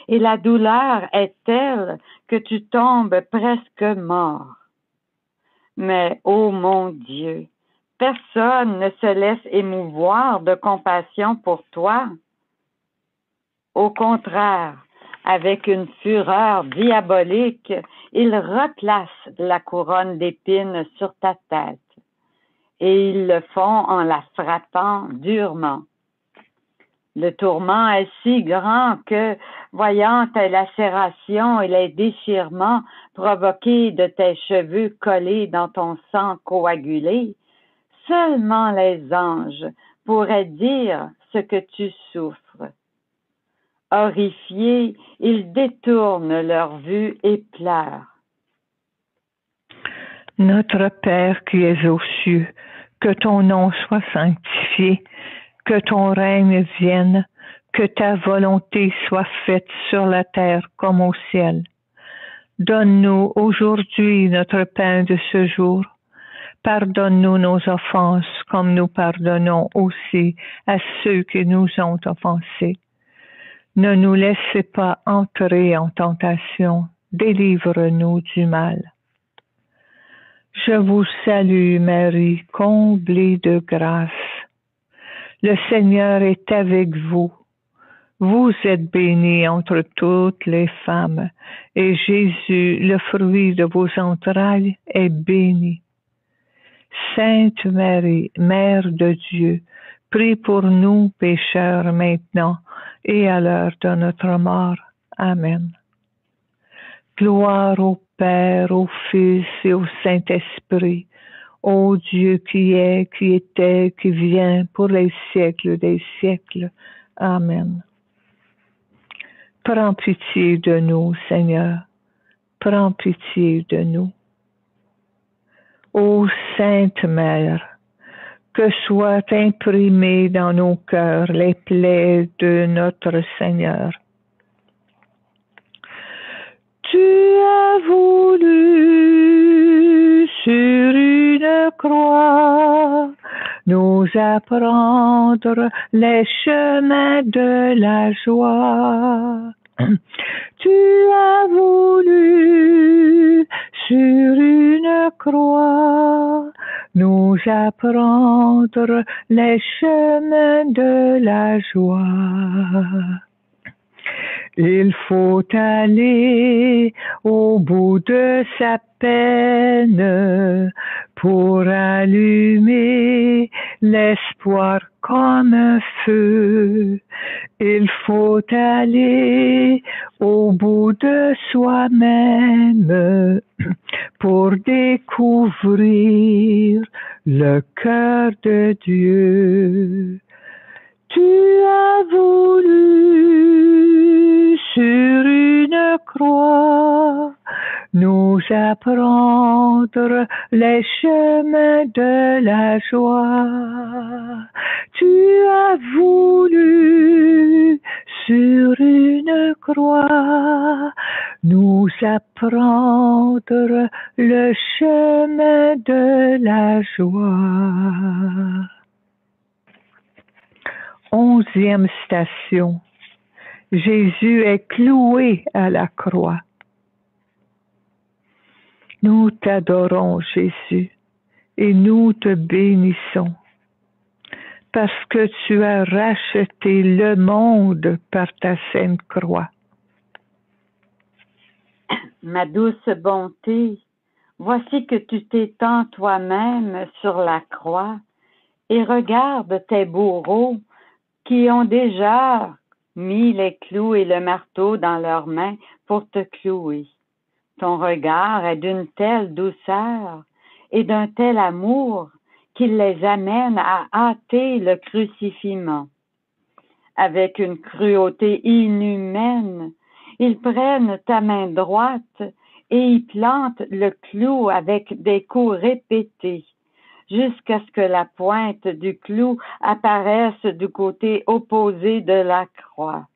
et la douleur est telle que tu tombes presque mort. Mais, ô mon Dieu, personne ne se laisse émouvoir de compassion pour toi. Au contraire, avec une fureur diabolique, ils replacent la couronne d'épines sur ta tête, et ils le font en la frappant durement. Le tourment est si grand que, voyant tes lacérations et les déchirements provoqués de tes cheveux collés dans ton sang coagulé, seulement les anges pourraient dire ce que tu souffres. Horrifiés, ils détournent leur vue et pleurent. Notre Père qui es aux cieux, que ton nom soit sanctifié, que ton règne vienne, que ta volonté soit faite sur la terre comme au ciel. Donne-nous aujourd'hui notre pain de ce jour. Pardonne-nous nos offenses comme nous pardonnons aussi à ceux qui nous ont offensés. Ne nous laissez pas entrer en tentation, délivre-nous du mal. Je vous salue Marie, comblée de grâce. Le Seigneur est avec vous. Vous êtes bénie entre toutes les femmes, et Jésus, le fruit de vos entrailles, est béni. Sainte Marie, Mère de Dieu, prie pour nous pécheurs maintenant et à l'heure de notre mort. Amen. Gloire au Père, au Fils et au Saint-Esprit, ô Dieu qui est, qui était, qui vient, pour les siècles des siècles. Amen. Prends pitié de nous, Seigneur. Prends pitié de nous. Ô Sainte Mère, que soient imprimées dans nos cœurs les plaies de notre Seigneur. Tu as voulu sur une croix nous apprendre les chemins de la joie. Tu as voulu sur une croix nous apprendre les chemins de la joie. Il faut aller au bout de sa peine pour allumer l'espoir comme un feu. Il faut aller au bout de soi-même pour découvrir le cœur de Dieu. Tu as voulu sur une croix nous apprendre les chemins de la joie. Tu as voulu sur une croix nous apprendre le chemin de la joie. 11e station. Jésus est cloué à la croix. Nous t'adorons, Jésus, et nous te bénissons, parce que tu as racheté le monde par ta sainte croix. Ma douce bonté, voici que tu t'étends toi-même sur la croix et regarde tes bourreaux qui ont déjà mis les clous et le marteau dans leurs mains pour te clouer. Ton regard est d'une telle douceur et d'un tel amour qu'il les amène à hâter le crucifiement. Avec une cruauté inhumaine, ils prennent ta main droite et y plantent le clou avec des coups répétés, jusqu'à ce que la pointe du clou apparaisse du côté opposé de la croix.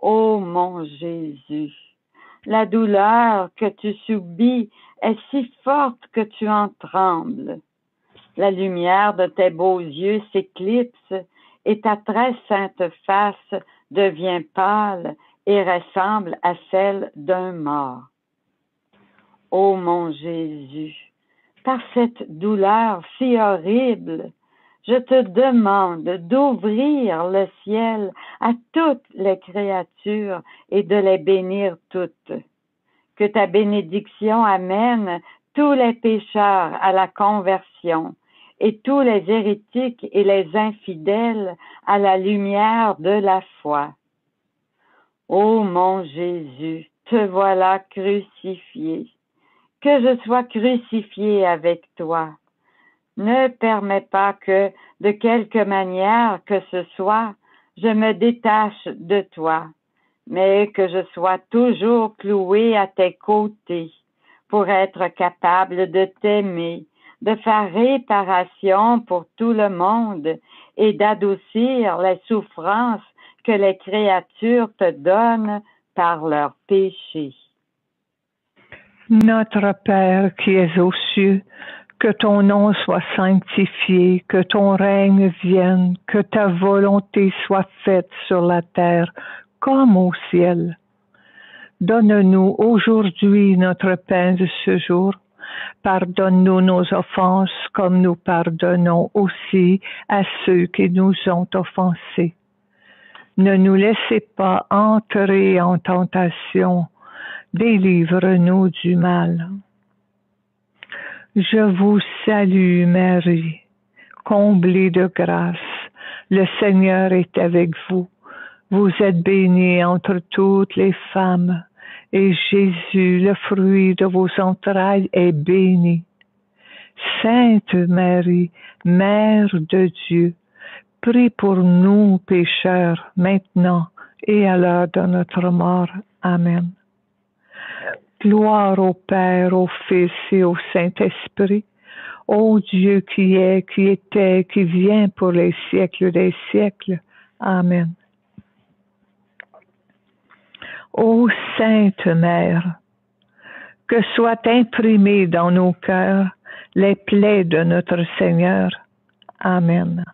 Ô mon Jésus, la douleur que tu subis est si forte que tu en trembles. La lumière de tes beaux yeux s'éclipse et ta très sainte face devient pâle et ressemble à celle d'un mort. Ô mon Jésus, par cette douleur si horrible, je te demande d'ouvrir le ciel à toutes les créatures et de les bénir toutes. Que ta bénédiction amène tous les pécheurs à la conversion et tous les hérétiques et les infidèles à la lumière de la foi. Ô mon Jésus, te voilà crucifié. Que je sois crucifié avec toi. Ne permets pas que, de quelque manière que ce soit, je me détache de toi, mais que je sois toujours cloué à tes côtés pour être capable de t'aimer, de faire réparation pour tout le monde et d'adoucir les souffrances que les créatures te donnent par leurs péchés. Notre Père qui es aux cieux, que ton nom soit sanctifié, que ton règne vienne, que ta volonté soit faite sur la terre comme au ciel. Donne-nous aujourd'hui notre pain de ce jour. Pardonne-nous nos offenses comme nous pardonnons aussi à ceux qui nous ont offensés. Ne nous laissez pas entrer en tentation, délivre-nous du mal. Je vous salue Marie, comblée de grâce, le Seigneur est avec vous. Vous êtes bénie entre toutes les femmes, et Jésus, le fruit de vos entrailles, est béni. Sainte Marie, Mère de Dieu, prie pour nous pécheurs, maintenant et à l'heure de notre mort. Amen. Gloire au Père, au Fils et au Saint-Esprit, ô Dieu qui est, qui était, qui vient pour les siècles des siècles. Amen. Ô Sainte Mère, que soient imprimées dans nos cœurs les plaies de notre Seigneur. Amen.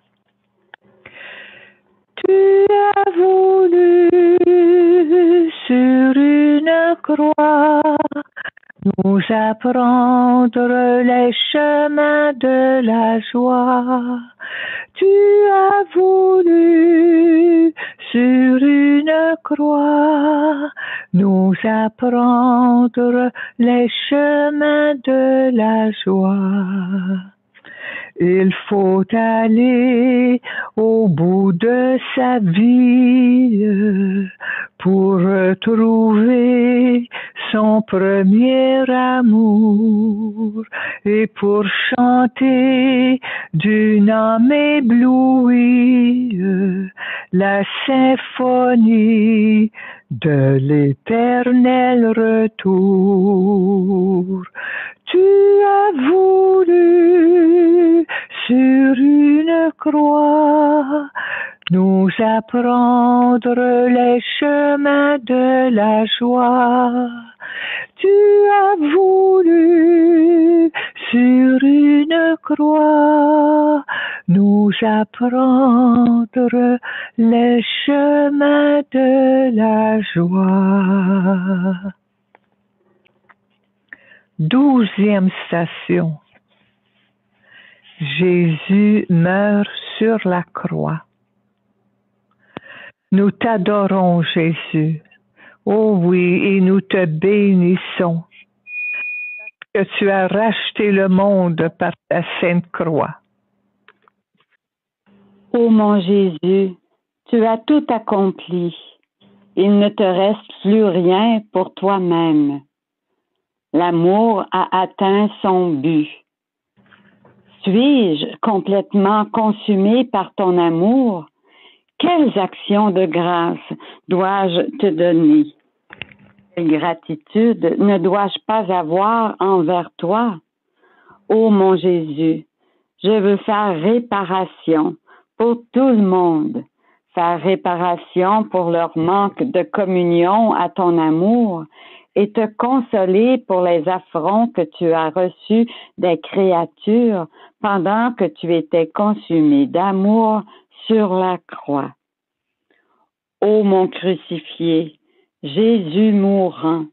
Tu as voulu sur une croix nous apprendre les chemins de la joie. Tu as voulu sur une croix nous apprendre les chemins de la joie. Il faut aller au bout de sa vie pour retrouver son premier amour et pour chanter d'une âme éblouie la symphonie de l'éternel retour. Tu as voulu sur une croix nous apprendre les chemins de la joie. Tu as voulu sur une croix nous apprendre les chemins de la joie. 12e station. Jésus meurt sur la croix. Nous t'adorons, Jésus. Oh oui, et nous te bénissons que tu as racheté le monde par ta sainte croix. Ô mon Jésus, tu as tout accompli. Il ne te reste plus rien pour toi-même. L'amour a atteint son but. Suis-je complètement consumé par ton amour? Quelles actions de grâce dois-je te donner? Quelle gratitude ne dois-je pas avoir envers toi? Ô mon Jésus, je veux faire réparation pour tout le monde, faire réparation pour leur manque de communion à ton amour et te consoler pour les affronts que tu as reçus des créatures pendant que tu étais consumé d'amour sur la croix. Ô mon crucifié, Jésus mourant,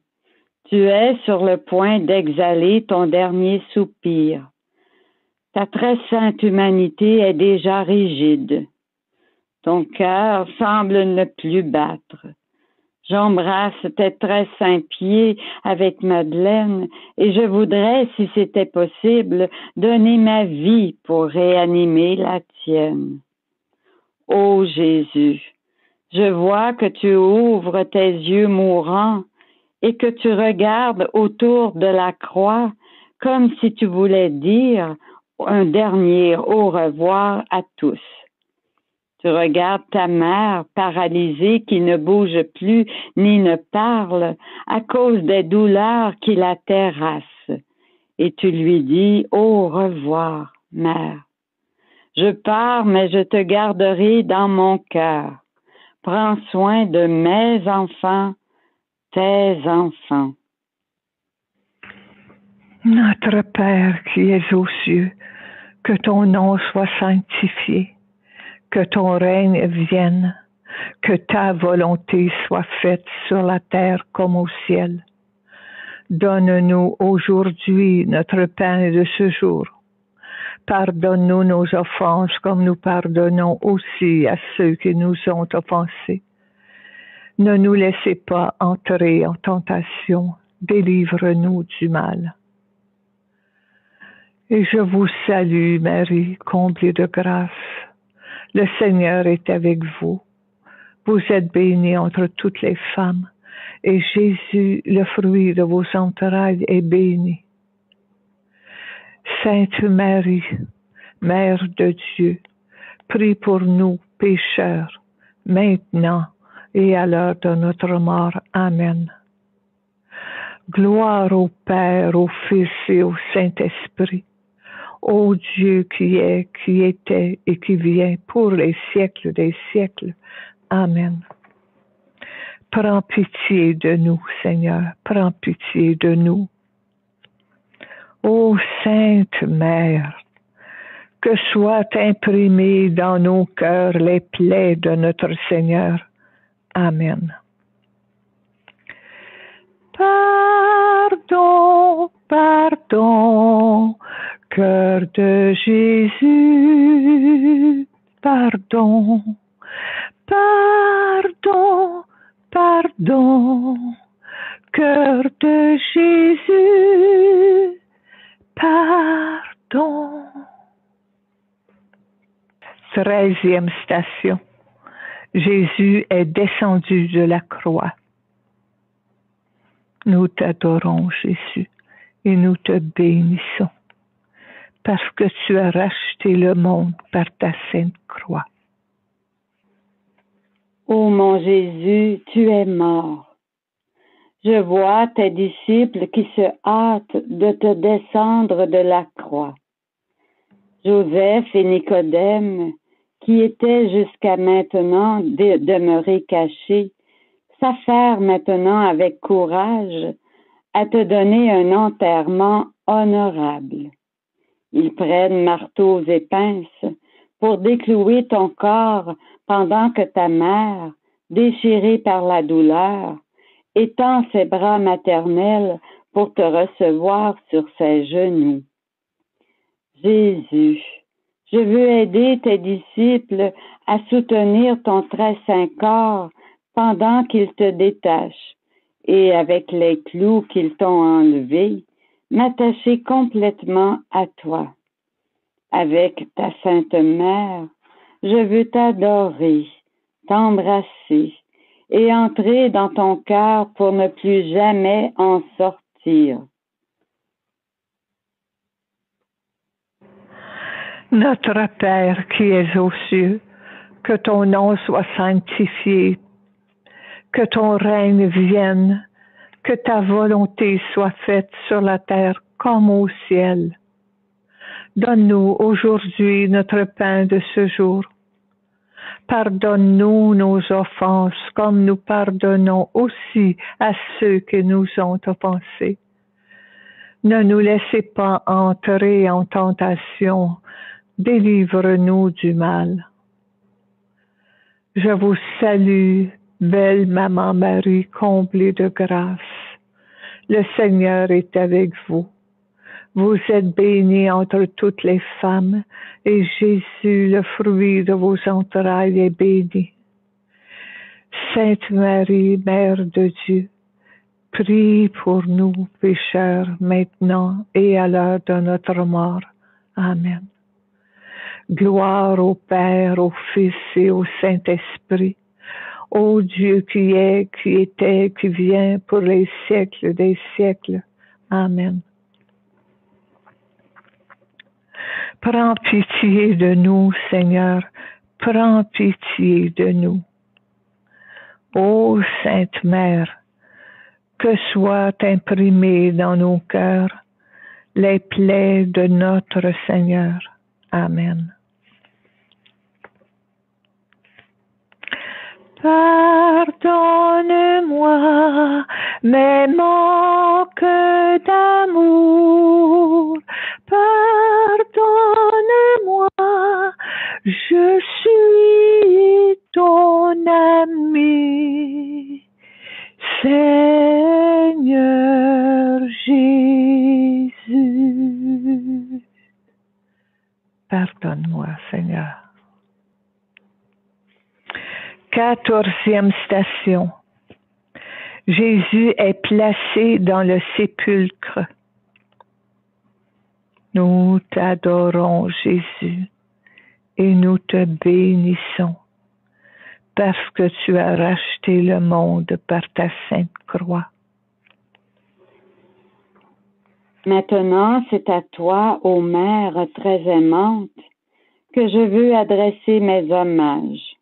tu es sur le point d'exhaler ton dernier soupir. Ta très sainte humanité est déjà rigide. Ton cœur semble ne plus battre. J'embrasse tes très saints pieds avec Madeleine et je voudrais, si c'était possible, donner ma vie pour réanimer la tienne. Ô Jésus, je vois que tu ouvres tes yeux mourants et que tu regardes autour de la croix comme si tu voulais dire un dernier au revoir à tous. Tu regardes ta mère paralysée qui ne bouge plus ni ne parle à cause des douleurs qui la terrassent. Et tu lui dis « Au revoir, mère. Je pars, mais je te garderai dans mon cœur. Prends soin de mes enfants, tes enfants. » Notre Père qui es aux cieux, que ton nom soit sanctifié, que ton règne vienne, que ta volonté soit faite sur la terre comme au ciel. Donne-nous aujourd'hui notre pain de ce jour. Pardonne-nous nos offenses comme nous pardonnons aussi à ceux qui nous ont offensés. Ne nous laissez pas entrer en tentation, délivre-nous du mal. Et je vous salue, Marie, comblée de grâce. Le Seigneur est avec vous. Vous êtes bénie entre toutes les femmes, et Jésus, le fruit de vos entrailles, est béni. Sainte Marie, Mère de Dieu, prie pour nous pécheurs, maintenant et à l'heure de notre mort. Amen. Gloire au Père, au Fils et au Saint-Esprit, ô Dieu qui est, qui était et qui vient pour les siècles des siècles. Amen. Prends pitié de nous, Seigneur, prends pitié de nous. Ô Sainte Mère, que soient imprimées dans nos cœurs les plaies de notre Seigneur. Amen. Pardon, pardon, cœur de Jésus, pardon, pardon, pardon, cœur de Jésus, pardon. 13e station. Jésus est descendu de la croix. Nous t'adorons, Jésus, et nous te bénissons, parce que tu as racheté le monde par ta sainte croix. Ô mon Jésus, tu es mort. Je vois tes disciples qui se hâtent de te descendre de la croix. Joseph et Nicodème, qui étaient jusqu'à maintenant demeurés cachés, s'affairent maintenant avec courage à te donner un enterrement honorable. Ils prennent marteaux et pinces pour déclouer ton corps pendant que ta mère, déchirée par la douleur, étend ses bras maternels pour te recevoir sur ses genoux. Jésus, je veux aider tes disciples à soutenir ton très saint corps pendant qu'ils te détachent et avec les clous qu'ils t'ont enlevés, m'attacher complètement à toi. Avec ta sainte mère, je veux t'adorer, t'embrasser et entrer dans ton cœur pour ne plus jamais en sortir. Notre Père qui es aux cieux, que ton nom soit sanctifié, que ton règne vienne, que ta volonté soit faite sur la terre comme au ciel. Donne-nous aujourd'hui notre pain de ce jour. Pardonne-nous nos offenses comme nous pardonnons aussi à ceux qui nous ont offensés. Ne nous laissez pas entrer en tentation, délivre-nous du mal. Je vous salue, belle Maman Marie, comblée de grâce. Le Seigneur est avec vous. Vous êtes bénie entre toutes les femmes, et Jésus, le fruit de vos entrailles, est béni. Sainte Marie, Mère de Dieu, prie pour nous pécheurs, maintenant et à l'heure de notre mort. Amen. Gloire au Père, au Fils et au Saint-Esprit, ô Dieu qui est, qui était, qui vient pour les siècles des siècles. Amen. Prends pitié de nous, Seigneur, prends pitié de nous. Ô Sainte Mère, que soient imprimées dans nos cœurs les plaies de notre Seigneur. Amen. Pardonne-moi mes manques d'amour. Pardonne-moi, je suis ton ami. Seigneur Jésus. Pardonne-moi, Seigneur. 14e station. Jésus est placé dans le sépulcre. Nous t'adorons, Jésus, et nous te bénissons, parce que tu as racheté le monde par ta sainte croix. Maintenant, c'est à toi, ô Mère très aimante, que je veux adresser mes hommages.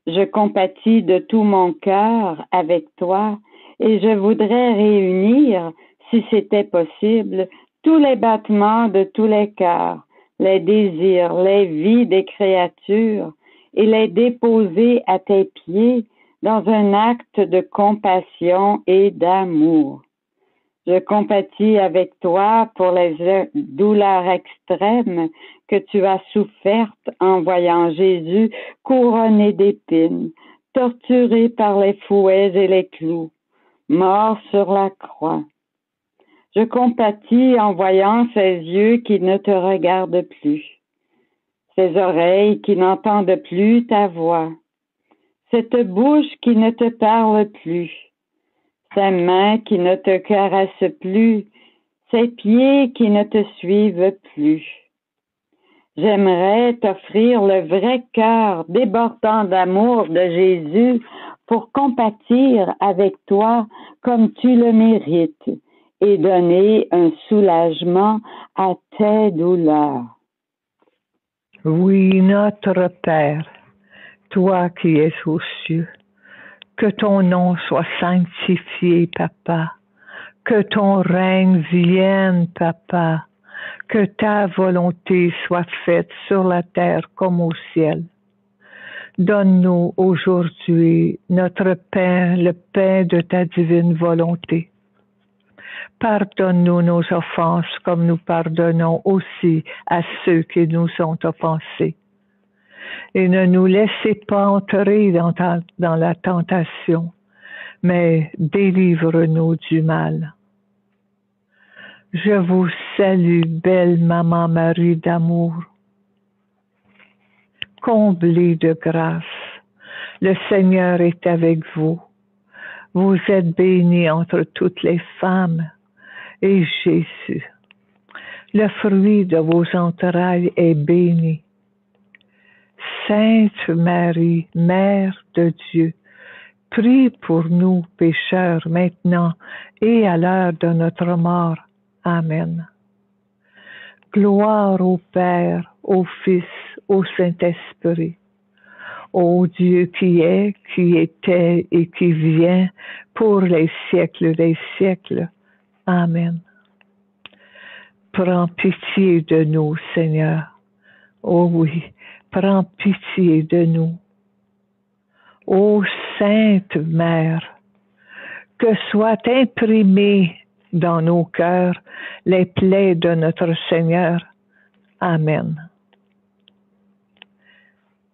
Je compatis de tout mon cœur avec toi et je voudrais réunir, si c'était possible, tous les battements de tous les cœurs, les désirs, les vies des créatures et les déposer à tes pieds dans un acte de compassion et d'amour. Je compatis avec toi pour les douleurs extrêmes que tu as souffertes en voyant Jésus couronné d'épines, torturé par les fouets et les clous, mort sur la croix. Je compatis en voyant ces yeux qui ne te regardent plus, ces oreilles qui n'entendent plus ta voix, cette bouche qui ne te parle plus, ces mains qui ne te caressent plus, ces pieds qui ne te suivent plus. J'aimerais t'offrir le vrai cœur débordant d'amour de Jésus pour compatir avec toi comme tu le mérites et donner un soulagement à tes douleurs. Oui, notre Père, toi qui es aux cieux, que ton nom soit sanctifié, Papa, que ton règne vienne, Papa, que ta volonté soit faite sur la terre comme au ciel. Donne-nous aujourd'hui notre pain, le pain de ta divine volonté. Pardonne-nous nos offenses comme nous pardonnons aussi à ceux qui nous ont offensés. Et ne nous laissez pas entrer dans la tentation, mais délivre-nous du mal. Je vous salue, belle Maman Marie d'amour, comblée de grâce. Le Seigneur est avec vous. Vous êtes bénie entre toutes les femmes, et Jésus, le fruit de vos entrailles, est béni. Sainte Marie, Mère de Dieu, prie pour nous pécheurs maintenant et à l'heure de notre mort. Amen. Gloire au Père, au Fils, au Saint-Esprit, ô Dieu qui est, qui était et qui vient pour les siècles des siècles. Amen. Prends pitié de nous, Seigneur. Oh oui, prends pitié de nous. Ô Sainte Mère, que soient imprimées dans nos cœurs les plaies de notre Seigneur. Amen.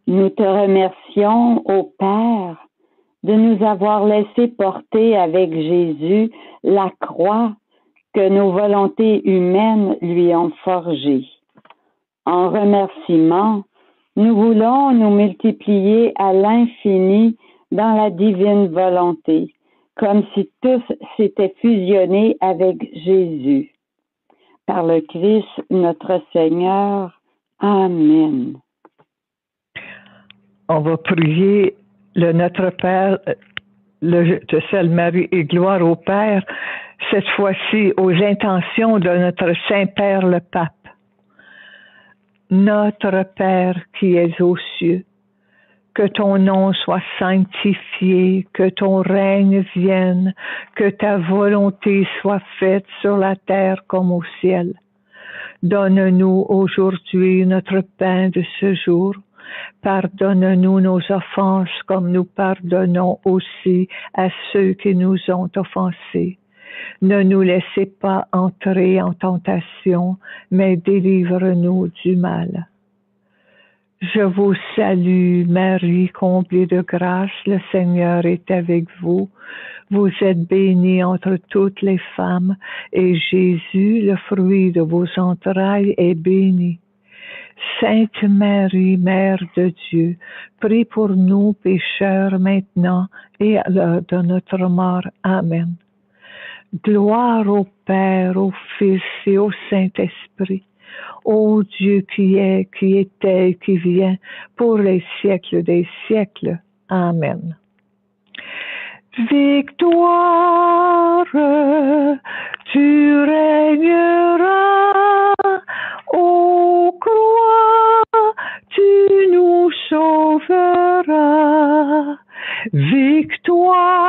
Nous te remercions, ô Père, de nous avoir laissé porter avec Jésus la croix que nos volontés humaines lui ont forgée. En remerciement, nous voulons nous multiplier à l'infini dans la divine volonté, comme si tous s'étaient fusionnés avec Jésus. Par le Christ, notre Seigneur. Amen. On va prier le Notre Père, le Te Salue Marie et gloire au Père, cette fois-ci aux intentions de notre Saint-Père le Pape. Notre Père qui es aux cieux, que ton nom soit sanctifié, que ton règne vienne, que ta volonté soit faite sur la terre comme au ciel. Donne-nous aujourd'hui notre pain de ce jour. Pardonne-nous nos offenses comme nous pardonnons aussi à ceux qui nous ont offensés. Ne nous laissez pas entrer en tentation, mais délivre-nous du mal. Je vous salue, Marie, comblée de grâce, le Seigneur est avec vous. Vous êtes bénie entre toutes les femmes, et Jésus, le fruit de vos entrailles, est béni. Sainte Marie, Mère de Dieu, prie pour nous pécheurs maintenant et à l'heure de notre mort. Amen. Gloire au Père, au Fils et au Saint-Esprit, ô Dieu qui est, qui était, qui vient, pour les siècles des siècles. Amen. Victoire, tu régneras, ô croix, tu nous sauveras. Victoire,